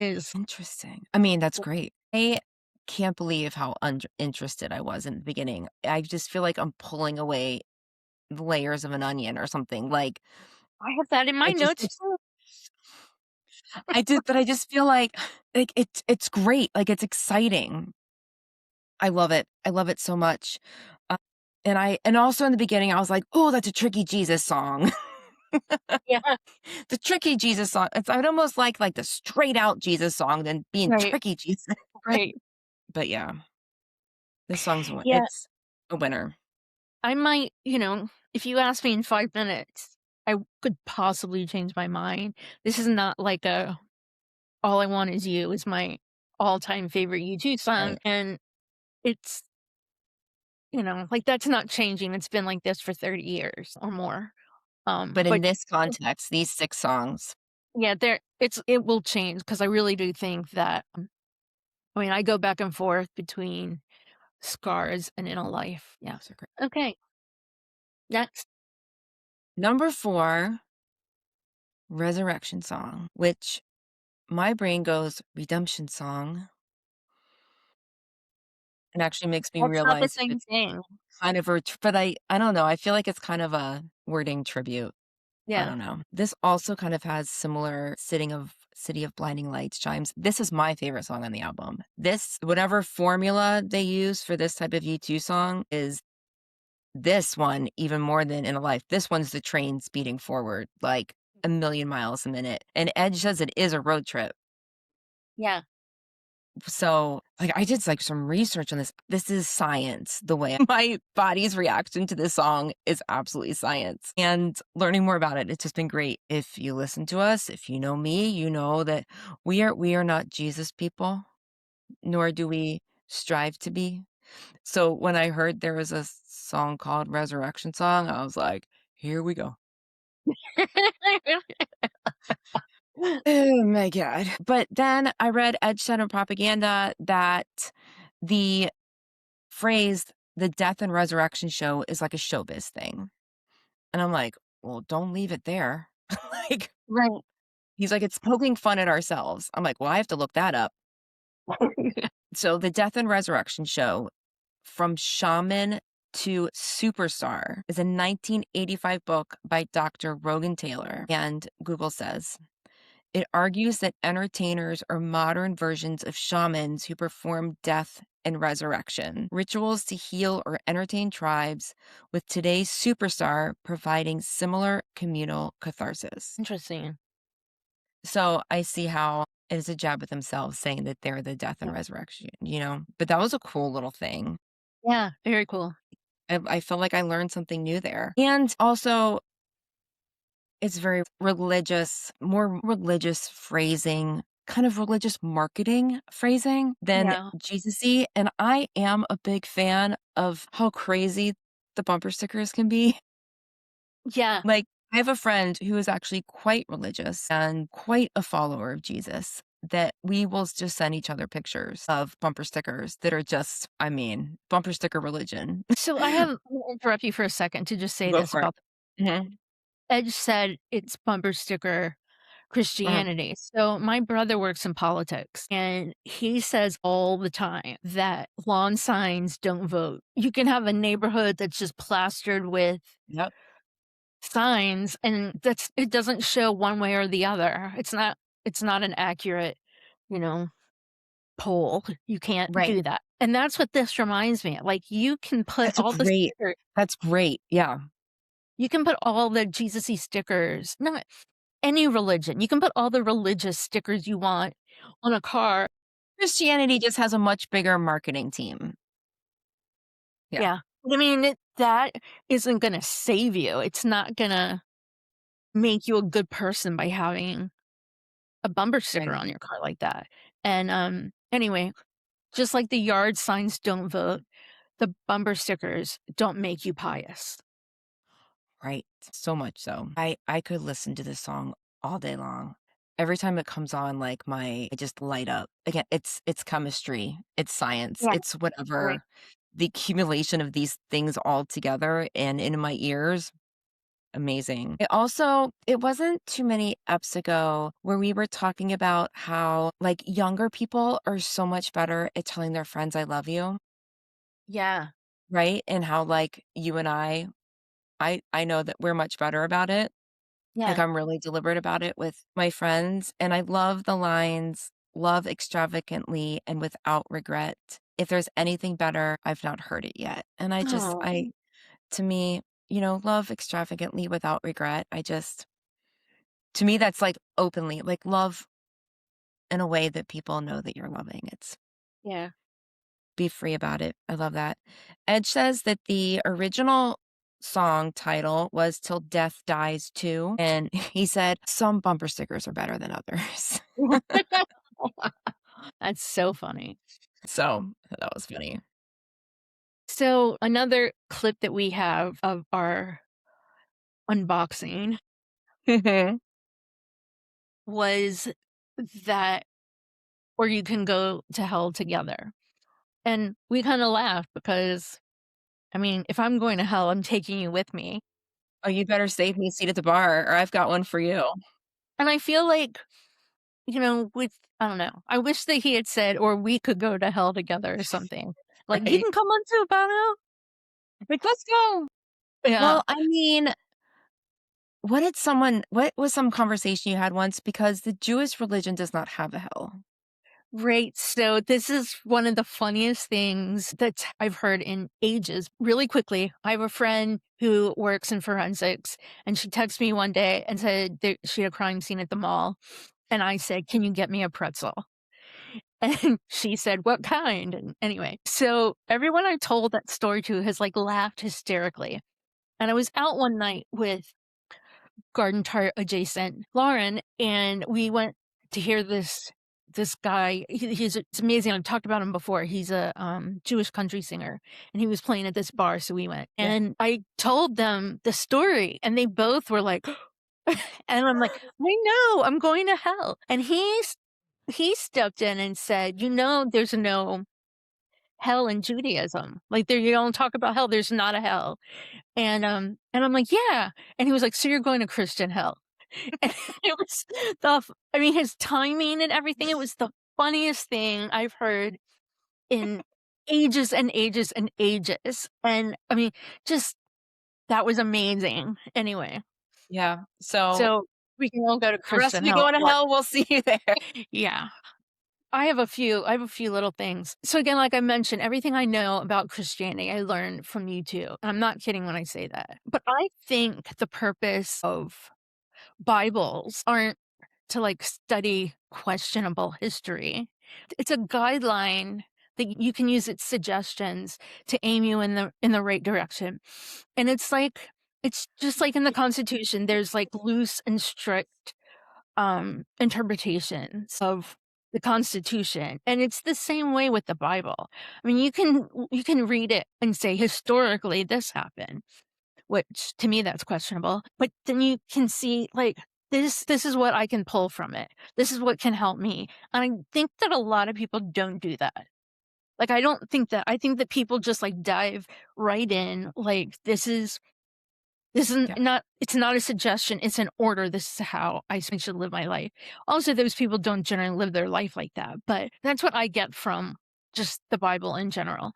is Interesting. I mean, that's great. I can't believe how interested I was in the beginning. I just feel like I'm pulling away the layers of an onion or something, like, I have that in my I just notes it's too. I did but I just feel like, it's great, like, it's exciting. I love it. I love it so much. Uh, and also in the beginning, I was like, "Oh, that's a Tricky Jesus song." Yeah, The Tricky Jesus song. I'd almost like the straight out Jesus song than being right, tricky Jesus. right. But yeah, this song's a win Yeah, it's a winner. I might, if you ask me in 5 minutes, I could possibly change my mind. This is not like a "All I Want Is You" is my all-time favorite U2 song, Right. and it's, like, that's not changing. It's been like this for 30 years or more. But in But this context, these 6 songs, yeah, it will change because I really do think that, I mean, I go back and forth between Scars and In a Life. Yeah. those are great. Okay, next. Number 4, Resurrection Song, which my brain goes, "Redemption Song." It actually makes me That's not the realize same it's thing. kind of but I don't know, I feel like it's kind of a wording tribute. I Yeah. don't know. This also kind of has similar City of Blinding Lights chimes. This is my favorite song on the album. This whatever formula they use for this type of U2 song is this one even more than In a Life. This one's the train speeding forward like a million miles a minute. And Edge says it is a road trip. Yeah. So, like, I did, like, some research on this. This is science, the way my body's reaction to this song is absolutely science, and learning more about it, it's just been great. If you listen to us, if you know me, you know that we are not Jesus people, nor do we strive to be. So, when I heard there was a song called Resurrection Song, I was like, "Here we go." Oh my god. But then I read Edge said in Propaganda that the phrase, "The death and resurrection show" is like a showbiz thing, and I'm like, "Well, don't leave it there." Like, Right. he's like, "It's poking fun at ourselves." I'm like, "Well, I have to look that up." So, The Death and Resurrection Show, From Shaman to Superstar, is a 1985 book by Dr. Rogan Taylor, and Google says it argues that entertainers are modern versions of shamans who perform death and resurrection rituals to heal or entertain tribes, with today's superstar providing similar communal catharsis. Interesting. So I see how it is a jab at themselves saying that they're the death and Yeah. resurrection, But that was a cool little thing. Yeah, very cool. I felt like I learned something new there. And also, it's very religious, more religious phrasing, kind of religious marketing phrasing than Yeah. Jesus-y, and I am a big fan of how crazy the bumper stickers can be. Yeah. Like, I have a friend who is actually quite religious and quite a follower of Jesus that we will just send each other pictures of bumper stickers that are just, I mean, bumper sticker religion. So I'm gonna interrupt you for a second to just say Go this for it. about Mhm, Edge said it's bumper sticker mhm. Christianity. So my brother works in politics and he says all the time that lawn signs don't vote. You can have a neighborhood that's just plastered with Yep, signs and it doesn't show one way or the other. It's not an accurate, you know, poll. You can't right. do that. And that's what this reminds me of. Like That's great, yeah. you can put all the Jesus-y stickers, not any religion. You can put all the religious stickers you want on a car. Christianity just has a much bigger marketing team. Yeah, Yeah. I mean, that isn't gonna save you. It's not gonna make you a good person by having a bumper sticker right, on your car like that. And, anyway, just like the yard signs don't vote, the bumper stickers don't make you pious. right, so much so. I could listen to this song all day long. Every time it comes on, like, I just light up. Again, it's chemistry, it's science, Yeah, it's right. whatever. the accumulation of these things all together and in my ears, amazing. It wasn't too many eps ago where we were talking about how, like, younger people are so much better at telling their friends, "I love you," Yeah. right? And how, like, you and I know that we're much better about it. Like, Yeah. I'm really deliberate about it with my friends, and I love the lines, "Love extravagantly and without regret. If there's anything better, I've not heard it yet." And Oh, to me, love extravagantly without regret. To me, that's like openly, like love in a way that people know that you're loving. It's yeah. be free about it. I love that. Edge says that the original song title was Till Death Dies Too. And he said some bumper stickers are better than others. That's so funny. So that was funny. So, another clip that we have of our unboxing was that "Or you can go to hell together." And we kinda laughed because, I mean, if I'm going to hell, I'm taking you with me. Oh, you better save me a seat at the bar or I've got one for you. And I feel like, with I don't know, I wish that he had said, "Or we could go to hell together," or something. Like, "You Right? can come on too, Bono." Like, let's go. Yeah. Well, I mean, what was some conversation you had once because the Jewish religion does not have a hell? Right, so this is one of the funniest things that I've heard in ages. Really quickly, I have a friend who works in forensics, and she texted me one day and said that she had a crime scene at the mall, and I said, "Can you get me a pretzel?" And she said, "What kind?" And anyway, so everyone I told that story to has, like, laughed hysterically, and I was out one night with garden tart adjacent Lauren, and we went to hear this guy. It's amazing. I've talked about him before. He's a Jewish country singer, and he was playing at this bar, so we went. Yeah. And I told them the story, and they both were like, and I'm like, I know, I'm going to hell. And he stepped in and said, there's no hell in Judaism. Like there, you don't talk about hell. There's not a hell. And I'm like, "Yeah." And he was like, "So you're going to Christian hell." And it was I mean, his timing and everything, it was the funniest thing I've heard in ages and ages and ages. And I mean, just that was amazing. Anyway, Yeah. So so we can all go to the rest Christian of you hell. going to Or hell, we'll see you there. yeah. I have a few little things. So again, like I mentioned, everything I know about Christianity, I learned from you too. And I'm not kidding when I say that. But I think the purpose of Bibles aren't to like study questionable history. It's a guideline that you can use its suggestions to aim you in the right direction. And it's just like in the Constitution, there's like loose and strict interpretations of the Constitution, and it's the same way with the Bible. I mean, you can read it and say historically this happened, which to me that's questionable, but then you can see like this is what I can pull from it. This is what can help me. And I think that a lot of people don't do that. Like I think that people just like dive right in like this is Yeah. not it's not a suggestion, it's an order. This is how I should live my life. Also, those people don't generally live their life like that, but that's what I get from just the Bible in general.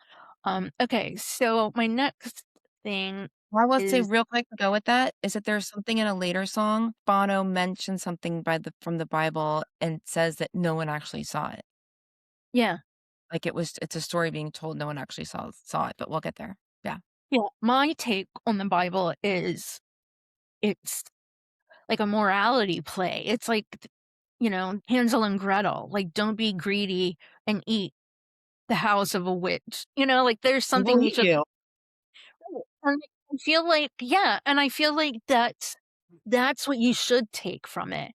Okay, so my next thing Well, I will say is real quick to go with that is that there's something in a later song, Bono mentions something from the Bible and says that no one actually saw it. yeah, Like it's a story being told, no one actually saw it, but we'll get there. Yeah. yeah. My take on the Bible is it's like a morality play. It's like, Hansel and Gretel, like, don't be greedy and eat the house of a witch. Like, there's I something you believe should. you. And I feel like and I feel like that's what you should take from it,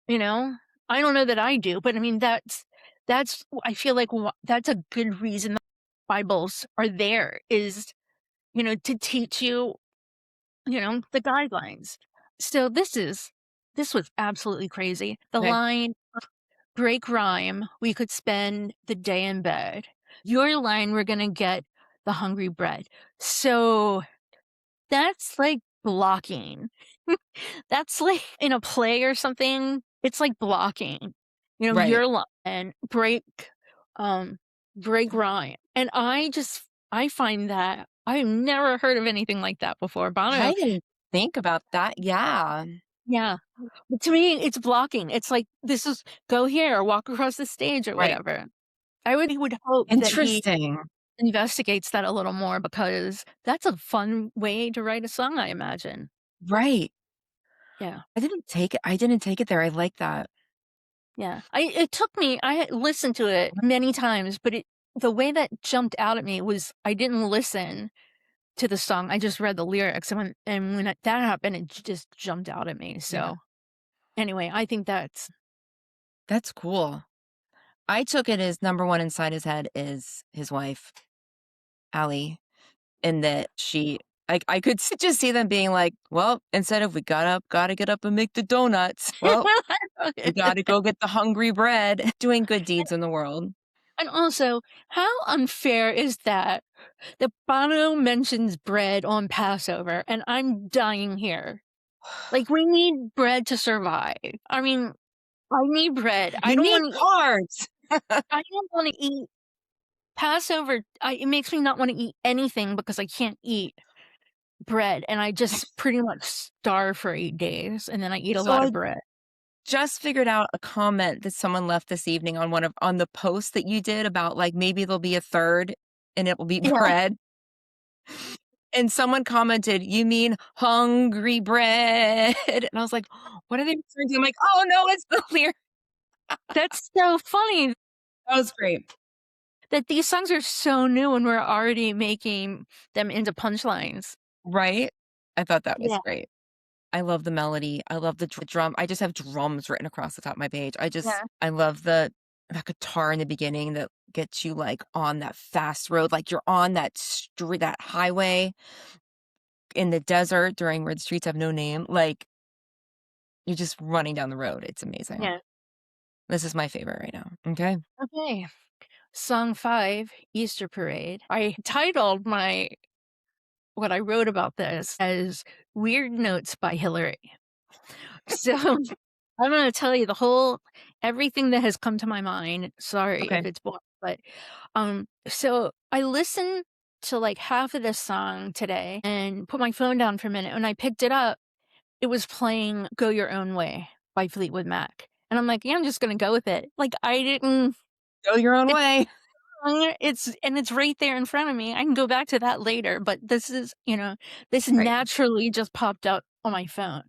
you know? I don't know that I do, but I mean, I feel like that's a good reason the Bibles are there is, to teach you, the guidelines. So this was absolutely crazy. The Okay. line, "Break rhyme, we could spend the day in bed." Your line, "We're gonna get the hungry bread. So that's like blocking. That's like in a play or something, it's like blocking. You know, Right. your line, um, break rhyme. And I find that I've never heard of anything like that before. I Bono, didn't think about that. Yeah. yeah. But to me, it's blocking. It's like, this is go here or walk across the stage or Right. whatever. I would hope that he Interesting. investigates that a little more because that's a fun way to write a song, I imagine. Right. Yeah. I didn't take it there. I like that. Yeah. It took me I had listened to it many times, but the way that jumped out at me was I didn't listen to the song, I just read the lyrics, and when that happened, it just jumped out at me, Yeah. so, anyway, I think that's That's cool. I took it as number 1 inside his head is his wife, Allie, and that I could just see them being like, "Well, instead of we gotta get up and make the donuts, well, we gotta go get the hungry bread," doing good deeds in the world. and also, how unfair is that Bono mentions bread on Passover, and I'm dying here. Like, we need bread to survive. I mean, I need bread. You need carbs. I don't wanna eat Passover, it makes me not wanna eat anything because I can't eat bread, and I just pretty much starve for 8 days, and then I eat a So lot I of bread. just figured out a comment that someone left this evening on the post that you did about, like, maybe there'll be a 3rd and it will be Yeah, bread, and someone commented, "You mean hungry bread?" And I was like, "What are they referring to?" I'm like, "Oh, no, it's the lyric." that's so funny That was great. that these songs are so new and we're already making them into punchlines. Right? I thought that was Yeah, great. I love the melody. I love the drum. I just have drums written across the top of my page. yeah, I love that guitar in the beginning that gets you, like, on that fast road, like you're on that highway in the desert during where the streets have no name, like, you're just running down the road. It's amazing. yeah. This is my favorite right now. Okay. Okay. Song 5, Easter Parade. I titled my what I wrote about this as Weird Notes by Hillary. So, I'm gonna tell you the whole everything that has come to my mind. Sorry if Okay. it's boring, but, so I listened to, like, half of this song today and put my phone down for a minute. When I picked it up, it was playing "Go Your Own Way" by Fleetwood Mac, and I'm like, "Yeah, I'm just gonna go with it." Like, I didn't Go your own it's way. it's right there in front of me. I can go back to that later, but this is, this Right. naturally just popped up on my phone.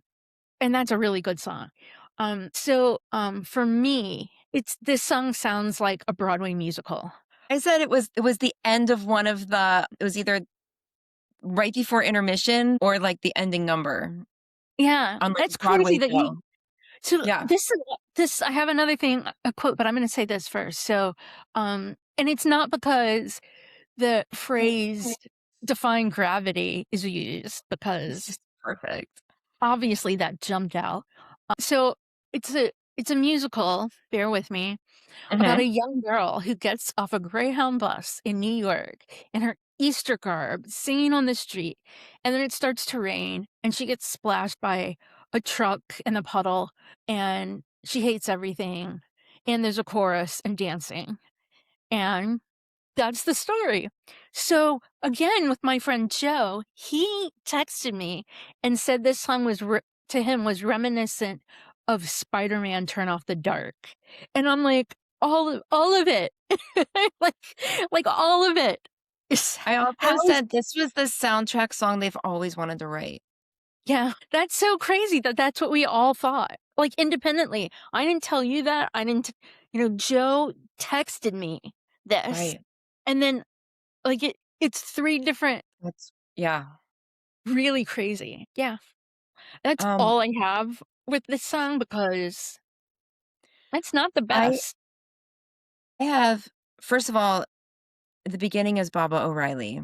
And that's a really good song. For me, it's this song sounds like a Broadway musical. I said it was the end of one of it was either right before intermission or, like, the ending number Yeah, on, like, a that's crazy Broadway that you show. so Yeah. this I have another thing, a quote, but I'm gonna say this first. So, and it's not because the phrase "defying gravity" is used, It's because just perfect. obviously that jumped out. So it's a musical, bear with me, about Mhm. a young girl who gets off a Greyhound bus in New York in her Easter garb, singing on the street, and then it starts to rain, and she gets splashed by a truck in the puddle, and she hates everything, and there's a chorus and dancing, and that's the story. So, again, with my friend Joe, he texted me and said this song to him was reminiscent of Spider-Man Turn Off the Dark. And I'm like, all of it. like all of it. Is I how also is said this was the soundtrack song they've always wanted to write. Yeah, that's so crazy that that's what we all thought. Like independently. I didn't tell you that. I didn't Joe texted me this. Right. And then like it's 3 different Yeah. really crazy. Yeah. That's Um, all I have with this song because it's not the I best. I have first of all, the beginning is Baba O'Reilly,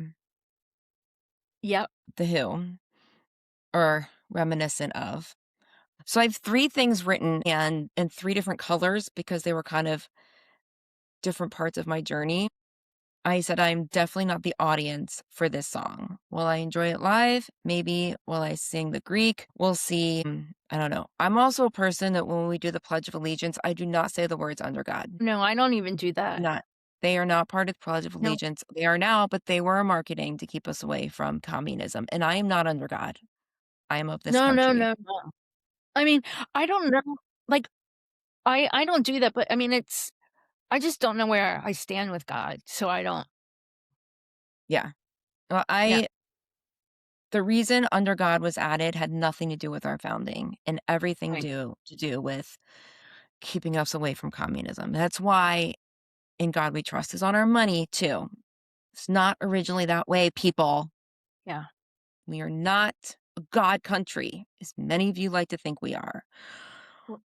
Yep. The Who, or reminiscent of. So I have 3 things written and in 3 different colors because they were kind of different parts of my journey. I said, "I'm definitely not the audience for this song. Will I enjoy it live? Maybe. Will I sing the Greek? We'll see." I don't know. I'm also a person that when we do the Pledge of Allegiance, I do not say the words "under God." No, I don't even do Do that. not. They are not part of the Pledge of No. Allegiance. They are now, but they were marketing to keep us away from communism, and I am not under God. I am of this No, no, country. no, no. I mean, I don't know, like, I don't do that, but, I mean, it's I just don't know where I stand with God, so I don't. Yeah. Well, Yeah, I the reason under God was added had nothing to do with our founding and everything right. to do with keeping us away from communism. That's why In God We Trust is on our money too. It's not originally that way, people. Yeah. We are not a God country, as many of you like to think we are.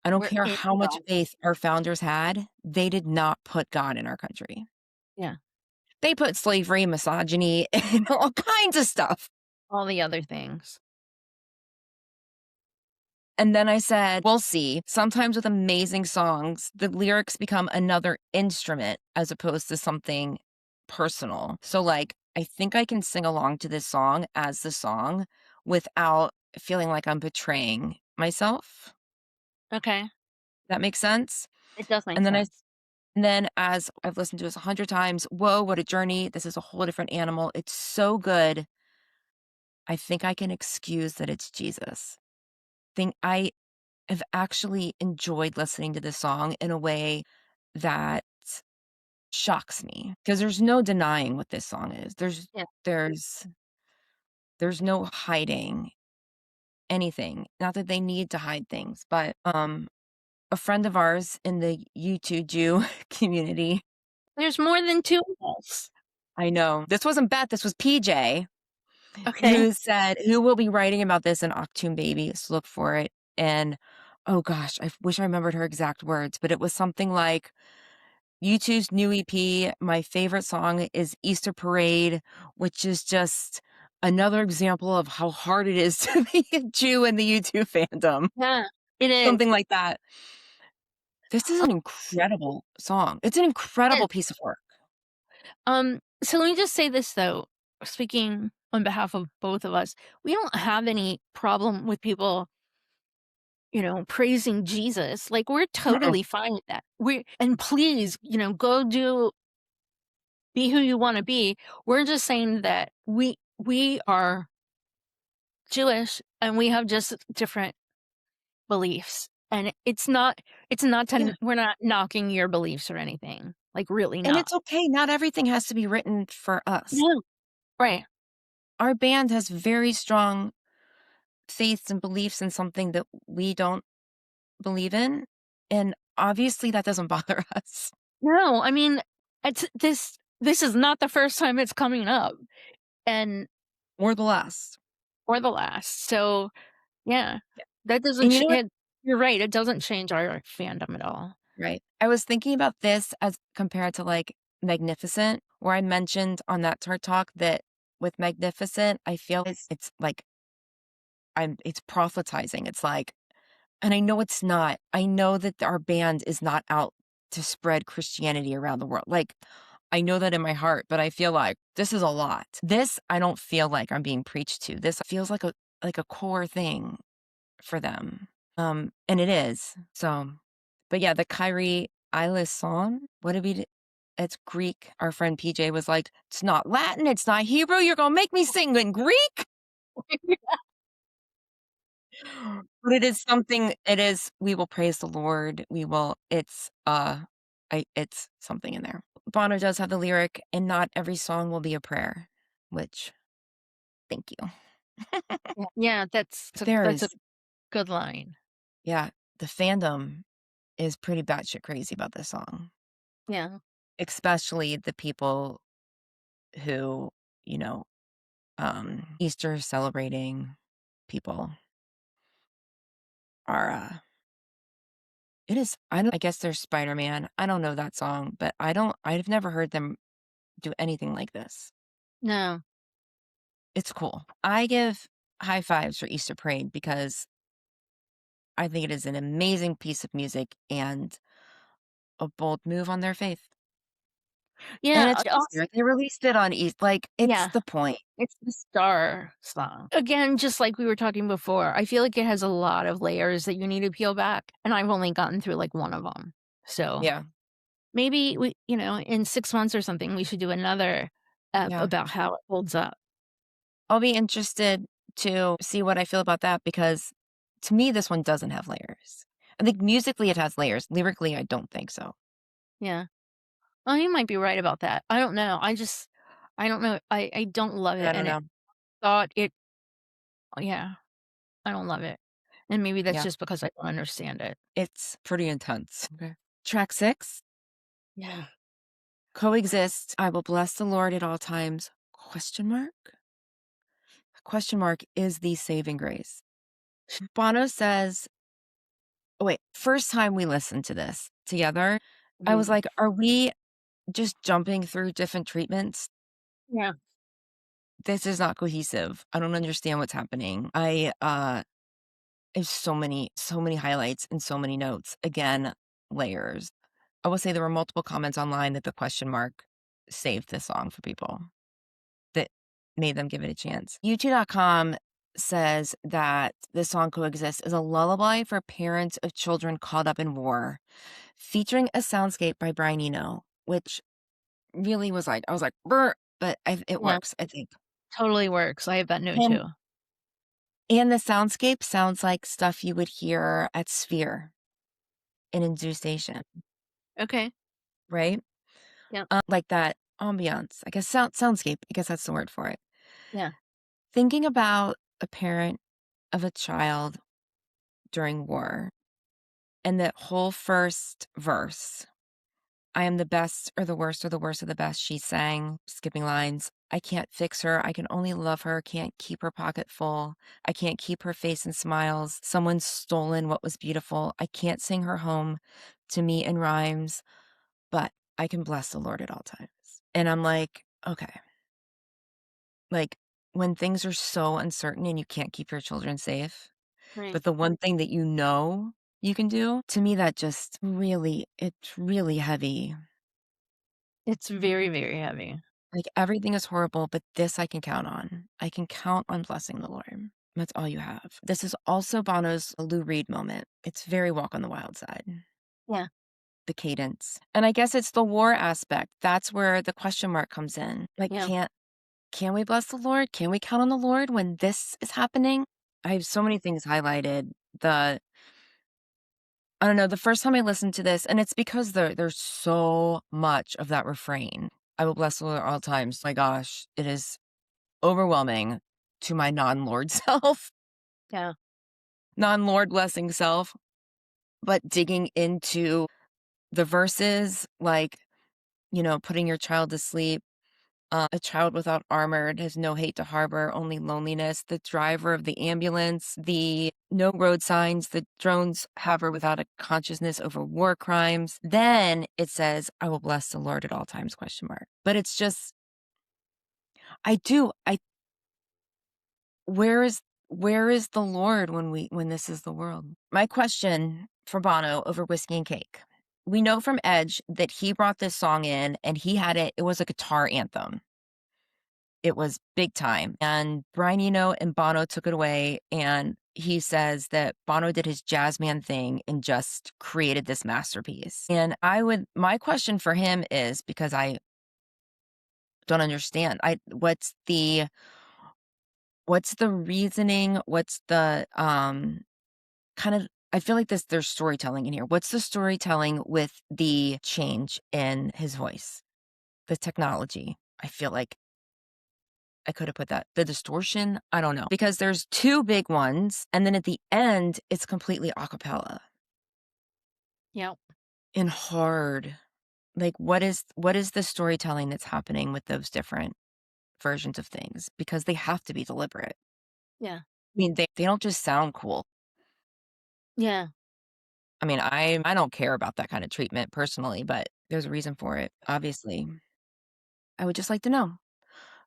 I don't We're care in how much God. faith our founders had, they did not put God in our country. Yeah, They put slavery, misogyny, and all kinds of stuff. all the other things. And then I said, we'll see. Sometimes with amazing songs, the lyrics become another instrument as opposed to something personal. So, like, I think I can sing along to this song as the song without feeling like I'm betraying myself. Okay, That makes sense. it does make And then sense. as I've listened to this 100 times, whoa, what a journey. This is a whole different animal. It's so good. I think I can excuse that it's Jesus. Think I have actually enjoyed listening to this song in a way that shocks me because there's no denying what this song is. Yeah. There's there's no hiding anything. Not that they need to hide things, but a friend of ours in the YouTube Jew community, There's more than 2 of us. I know. This wasn't Beth, this was PJ, Okay. who said, who will be writing about this in Octoon Baby, so look for it. And oh gosh, I wish I remembered her exact words, but it was something like U2's new EP, my favorite song is Easter Parade, which is just another example of how hard it is to be a Jew in the U2 fandom. Yeah, it is. Something like that. This is Um, an incredible song. It's an it incredible piece of work. so let me just say this though, speaking on behalf of both of us, we don't have any problem with people, praising Jesus. Like, we're Mm-mm. totally fine with that. And please, go be who you wanna be. We're just saying that we are Jewish and we have just different beliefs. And it's not Yeah, to we're not knocking your beliefs or anything, like, really and not. it's okay, not everything has to be written for us. No. Right. Our band has very strong faiths and beliefs in something that we don't believe in, and obviously that doesn't bother us, No, I mean, it's this is not the first time it's coming up, and or the last. or the last. So, yeah, that doesn't And you know what? you're right, it doesn't change our fandom at all. Right. I was thinking about this as compared to, like, Magnificent, where I mentioned on that TED Talk that with Magnificent, I feel it's like it's prophetizing. It's like and I know it's not. I know that our band is not out to spread Christianity around the world. Like, I know that in my heart, but I feel like this is a lot. This, I don't feel like I'm being preached to. This feels like a core thing for them. And it is. So, but yeah, the Kyrie Eyeless song, what did we do? It's Greek. Our friend PJ was like, it's not Latin, it's not Hebrew. You're gonna make me sing in Greek? But it is something it is we will praise the Lord. We will it's something in there. Bono does have the lyric, and not every song will be a prayer, which thank you. Yeah, There that's is a good line. yeah, the fandom is pretty batshit crazy about this song, Yeah. especially the people who, you know, Easter celebrating people are, it is I guess there's Spider-Man. I don't know that song, but I've never heard them do anything like this. No. It's cool. I give high fives for Easter Parade because I think it is an amazing piece of music and a bold move on their faith. And Yeah, it's also easier. They released it on East like, it's yeah, the point. it's the Star song. Again, just like we were talking before, I feel like it has a lot of layers that you need to peel back, and I've only gotten through, like, one of them. So, Yeah, maybe in 6 months or something, we should do another yeah. about how it holds up. I'll be interested to see what I feel about that because to me, this one doesn't have layers. I think musically it has layers. Lyrically, I don't think so. Yeah. Oh, you might be right about that. I don't know. I don't know. I don't love it, I don't and it know. thought it yeah, I don't love it. And maybe that's Yeah, just because I don't understand it. it's pretty intense. Okay. Track 6, Yeah. Coexist. I will bless the Lord at all times. Question mark? Question mark is the saving grace. Bono says, oh, wait, first time we listened to this together, I was Mhm. like, are we just jumping through different treatments? Yeah. This is not cohesive. I don't understand what's happening. There's so many highlights and so many notes. Again, layers. I will say there were multiple comments online that the question mark saved this song for people that made them give it a chance. YouTube.com says that this song Coexist is a lullaby for parents of children caught up in war, featuring a soundscape by Brian Eno, which really was like, I was like, "Brr," but it Yeah. works, I think. Totally works. I have that note And too. and the soundscape sounds like stuff you would hear at Sphere in Zoo Station, Okay. right? Yeah. Like that ambiance, I guess soundscape, I guess that's the word for it. Yeah. Thinking about a parent of a child during war and that whole first verse, I am the best or the worst of the best, she sang, skipping lines. I can't fix her. I can only love her. Can't keep her pocket full. I can't keep her face in smiles. Someone's stolen what was beautiful. I can't sing her home to me in rhymes, but I can bless the Lord at all times. And I'm like, okay, like when things are so uncertain and you can't keep your children safe, Right. but the one thing that you know you can do, to me, that just really, it's really heavy. It's very, very heavy. Like everything is horrible, but this I can count on. I can count on blessing the Lord. That's all you have. This is also Bono's Lou Reed moment. It's very Walk on the Wild Side, Yeah. the cadence. And I guess it's the war aspect. That's where the question mark comes in. Like, Yeah. can we bless the Lord? Can we count on the Lord when this is happening? I have so many things highlighted. I don't know, the first time I listened to this, and it's because there's so much of that refrain. I will bless the Lord at all times. My gosh, it is overwhelming to my non-Lord self, Yeah. non-Lord blessing self, but digging into the verses, like, putting your child to sleep, a child without armor has no hate to harbor, only loneliness. The driver of the ambulance, the no road signs, the drones hover without a consciousness over war crimes. Then it says, I will bless the Lord at all times, question mark. But it's just, I where is where is the Lord when this is the world? My question for Bono over Whiskey and Cake. We know from Edge that he brought this song in and it was a guitar anthem. It was big time. And Brian Eno and Bono took it away. And he says that Bono did his jazz man thing and just created this masterpiece. And my question for him is because I don't understand. What's the reasoning? What's the kind of I feel like there's storytelling in here. What's the storytelling with the change in his voice? The technology. I feel like I could have put that. The distortion, I don't know. Because there's two big ones and then at the end it's completely a cappella Yeah. and hard. Like what is the storytelling that's happening with those different versions of things because they have to be deliberate. Yeah. I mean, they don't just sound cool. Yeah. I mean, I don't care about that kind of treatment personally, but there's a reason for it, obviously. I would just like to know.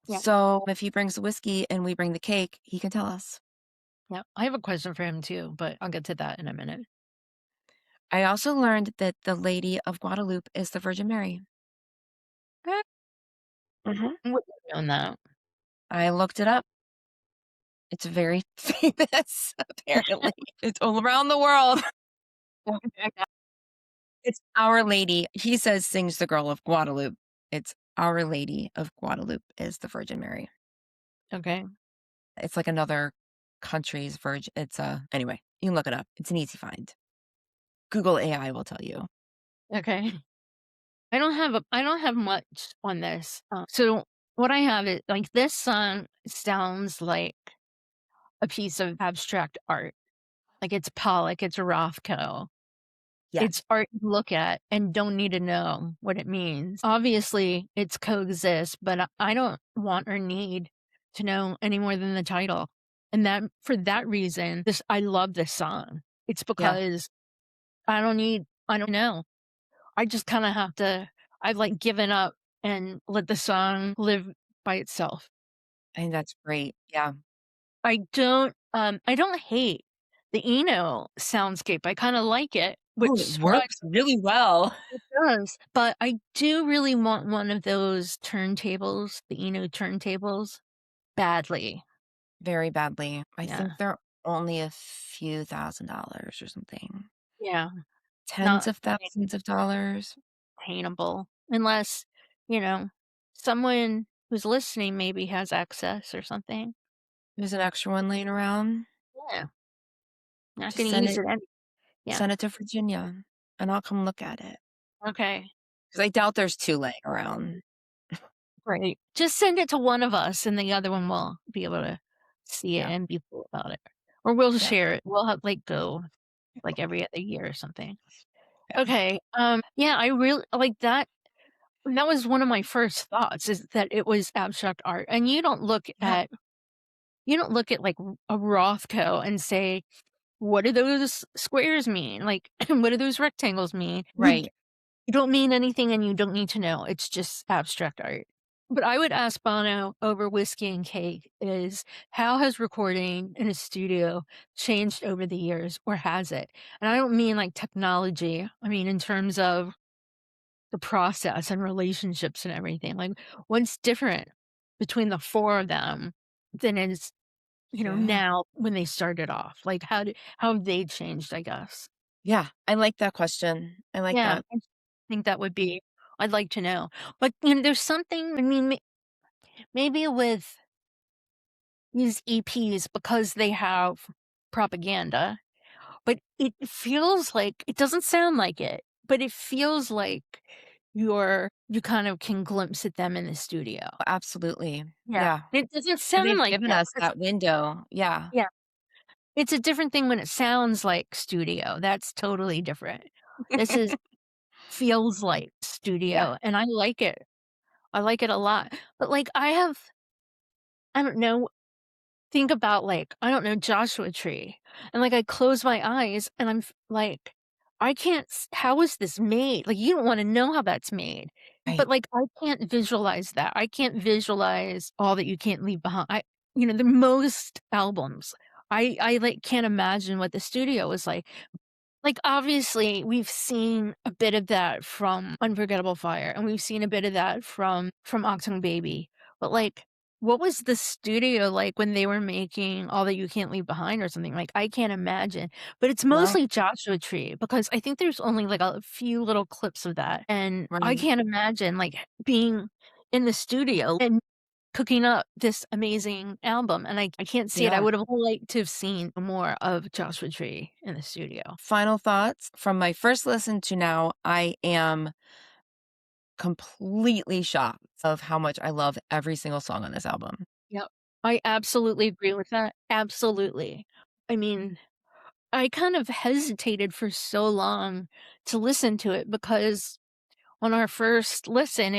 Yeah. So if he brings the whiskey and we bring the cake, he can tell us. Yeah. I have a question for him too, but I'll get to that in a minute. I also learned that the Lady of Guadalupe is the Virgin Mary. Eh, Mhm. wouldn't have known that. I looked it up. It's very famous, apparently. It's all around the world. It's Our Lady. He says sings the girl of Guadalupe. It's Our Lady of Guadalupe is the Virgin Mary. Okay. It's like another country's virgin. Anyway, you can look it up. It's an easy find. Google AI will tell you. Okay. I don't have much on this. So what I have is like this song sounds like a piece of abstract art. Like it's Pollock, it's Rothko. Yes. It's art you look at and don't need to know what it means. Obviously, it's coexist, but I don't want or need to know any more than the title. And that for that reason, this I love this song. It's Yeah. because I don't know. I just kind of have to I've like given up and let the song live by itself. I think that's great. Yeah. I don't hate the Eno soundscape. I kind of like it, Oh, which it works really well. it does. But I do really want one of those turntables, the Eno turntables, badly. Very badly. I think Yeah. they're only a few $1,000s or something. Yeah. Tens Not of thousands of dollars. attainable unless, you know, someone who's listening maybe has access or something. There's an extra one laying around. Yeah. Not Just gonna send use it it any yeah. send it to Virginia, and I'll come look at it. Okay. 'Cause I doubt there's 2 laying around. Great. Just send it to one of us and the other one will be able to see it Yeah, and be cool about it. Or we'll yeah, share it. We'll have like go like every other year or something. yeah, Okay. Yeah, I really like that. That was one of my first thoughts is that it was abstract art. And yeah, you don't look at like a Rothko and say, what do those squares mean? Like what do those rectangles mean? right. You don't mean anything and you don't need to know. It's just abstract art. But I would ask Bono over Whiskey and Cake is how has recording in a studio changed over the years or has it? And I don't mean like technology. I mean in terms of the process and relationships and everything. Like what's different between the four of them than is, Yeah, now when they started off? Like how have they changed, I guess? yeah, I like that question. I like Yeah, that. I think that would be I'd like to know. But, there's something I mean, maybe with these EPs because they have propaganda, but it feels like it doesn't sound like it, but it feels like you kind of can glimpse at them in the studio. Absolutely. Yeah. Yeah. It doesn't And sound they've like given that. us that window. Yeah. Yeah. It's a different thing when it sounds like studio. That's totally different. This is feels like Yeah, studio, and I like it. I like it a lot. But, like, I don't know, think about, like, I don't know, Joshua Tree, and, like, I close my eyes and like, I can't s how is this made? Like, you don't wanna know how that's made. right. But, like, I can't visualize that. I can't visualize All That You Can't Leave Behind. The most albums, like, can't imagine what the studio was like. Like, obviously, we've seen a bit of that from Unforgettable Fire, and we've seen a bit of that from Achtung Baby, but, like, what was the studio like when they were making All That You Can't Leave Behind or something? Like, I can't imagine, but it's No, mostly Joshua Tree because I think there's only, like, a few little clips of that, and I right. can't imagine, like, being in the studio and cooking up this amazing album, and I can't see it. I Yeah. would have liked to have seen more of Joshua Tree in the studio. Final thoughts from my first listen to now, I am completely shocked of how much I love every single song on this album. Yep. I absolutely agree with that. Absolutely. I mean, I kind of hesitated for so long to listen to it because on our first listen,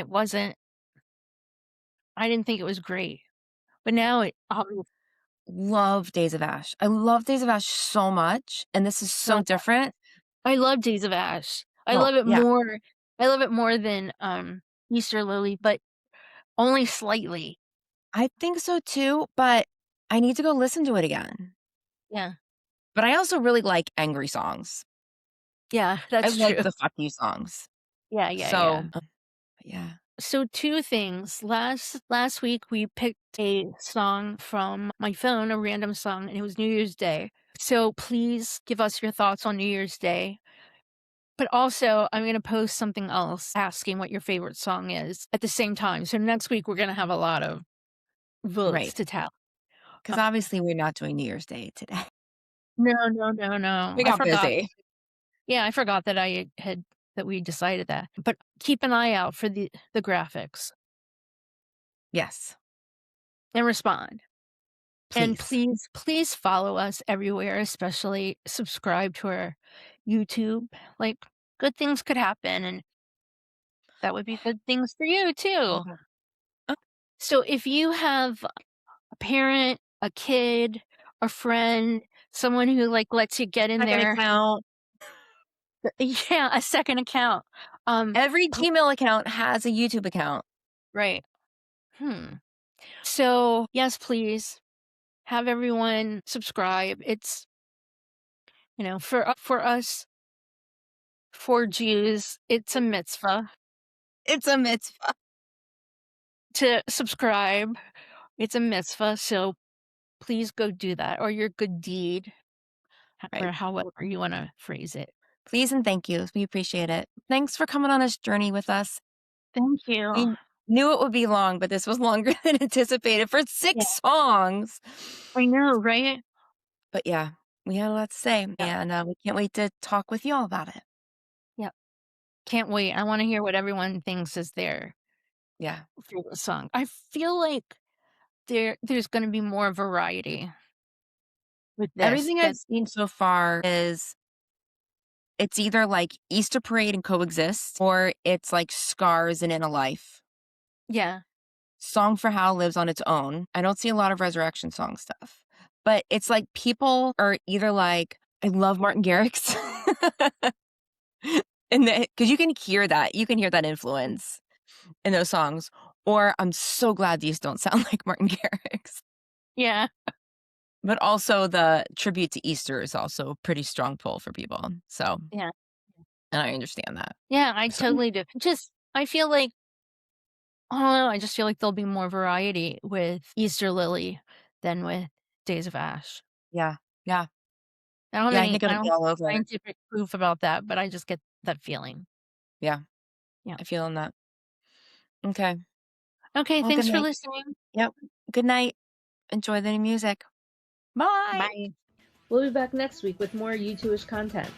I didn't think it was great. But now it obviously Love Days of Ash. I love Days of Ash so much, and this is so different. I love Days of Ash. Oh, yeah. I love it more than Easter Lily, but only slightly. I think so too, but I need to go listen to it again. Yeah. But I also really like angry songs. Yeah, I that's like true. the fuck you songs. Yeah, yeah, So, yeah. yeah. So two things. Last week we picked a song from my phone, a random song, and it was New Year's Day. So please give us your thoughts on New Year's Day. But also, I'm going to post something else asking what your favorite song is at the same time. So next week we're going to have a lot of votes Right. to tell. Because obviously we're not doing New Year's Day today. No, no, no, no. We I got forgot. busy. Yeah, I forgot that we decided that. But keep an eye out for the graphics Yes, and respond. And please. please follow us everywhere, especially subscribe to our YouTube. Like, good things could happen, and that would be good things for you too. Mhm. Oh, So if you have a parent, a kid, a friend, someone who like lets you get in second there, account. yeah, a second account. Every pl- Gmail account has a YouTube account. right. Hmm. So yes, please have everyone subscribe. It's for us, for Jews, it's a mitzvah It's a mitzvah. to subscribe. It's a mitzvah, so please go do that, or your good deed, or Right. however you want to phrase it. Please and thank you. We appreciate it. Thanks for coming on this journey with us. Thank you. We knew it would be long, but this was longer than anticipated for Yeah, 6 songs. I know, right? But yeah, we had a lot to say, Yeah, and we can't wait to talk with you all about it. yeah. Can't wait. I want to hear what everyone thinks is their Yeah. favorite song. I feel like there's going to be more variety with this. Everything I've That seen so far is it's either like Easter Parade and Coexist, or it's like Scars and In a Life. Yeah, Song for How lives on its own. I don't see a lot of Resurrection song stuff, but it's like people are either like, I love Martin Garrix. And because you can hear that influence in those songs. Or I'm so glad these don't sound like Martin Garrix. yeah, But also the tribute to Easter is also a pretty strong pull for people. So, yeah, and I understand that. yeah. I So totally do. I feel like I don't know. I just feel like there'll be more variety with Easter Lily than with Days of Ash. yeah, yeah, I think I it'll don't be have all over. scientific proof about that, but I just get that feeling. Yeah, Yeah. I feel in that. Okay. Okay, Well, good thanks for night. listening. Yep. Good night. Enjoy the new music. Bye. Bye. We'll be back next week with more U2ish content.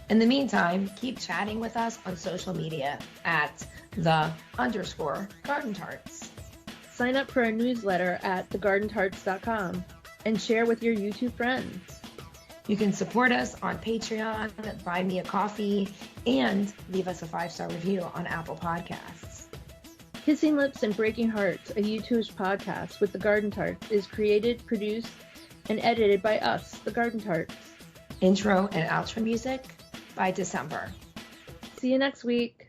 In the meantime, keep chatting with us on social media at _Garden Tarts. Sign up for our newsletter at thegardentarts.com and share with your YouTube friends. You can support us on Patreon, buy me a coffee, and leave us a 5-star review on Apple Podcasts. Kissing Lips and Breaking Hearts, a U2ish podcast with the Garden Tarts, is created, produced, and edited by us, the Garden Tarts. Intro and outro music by December. See you next week.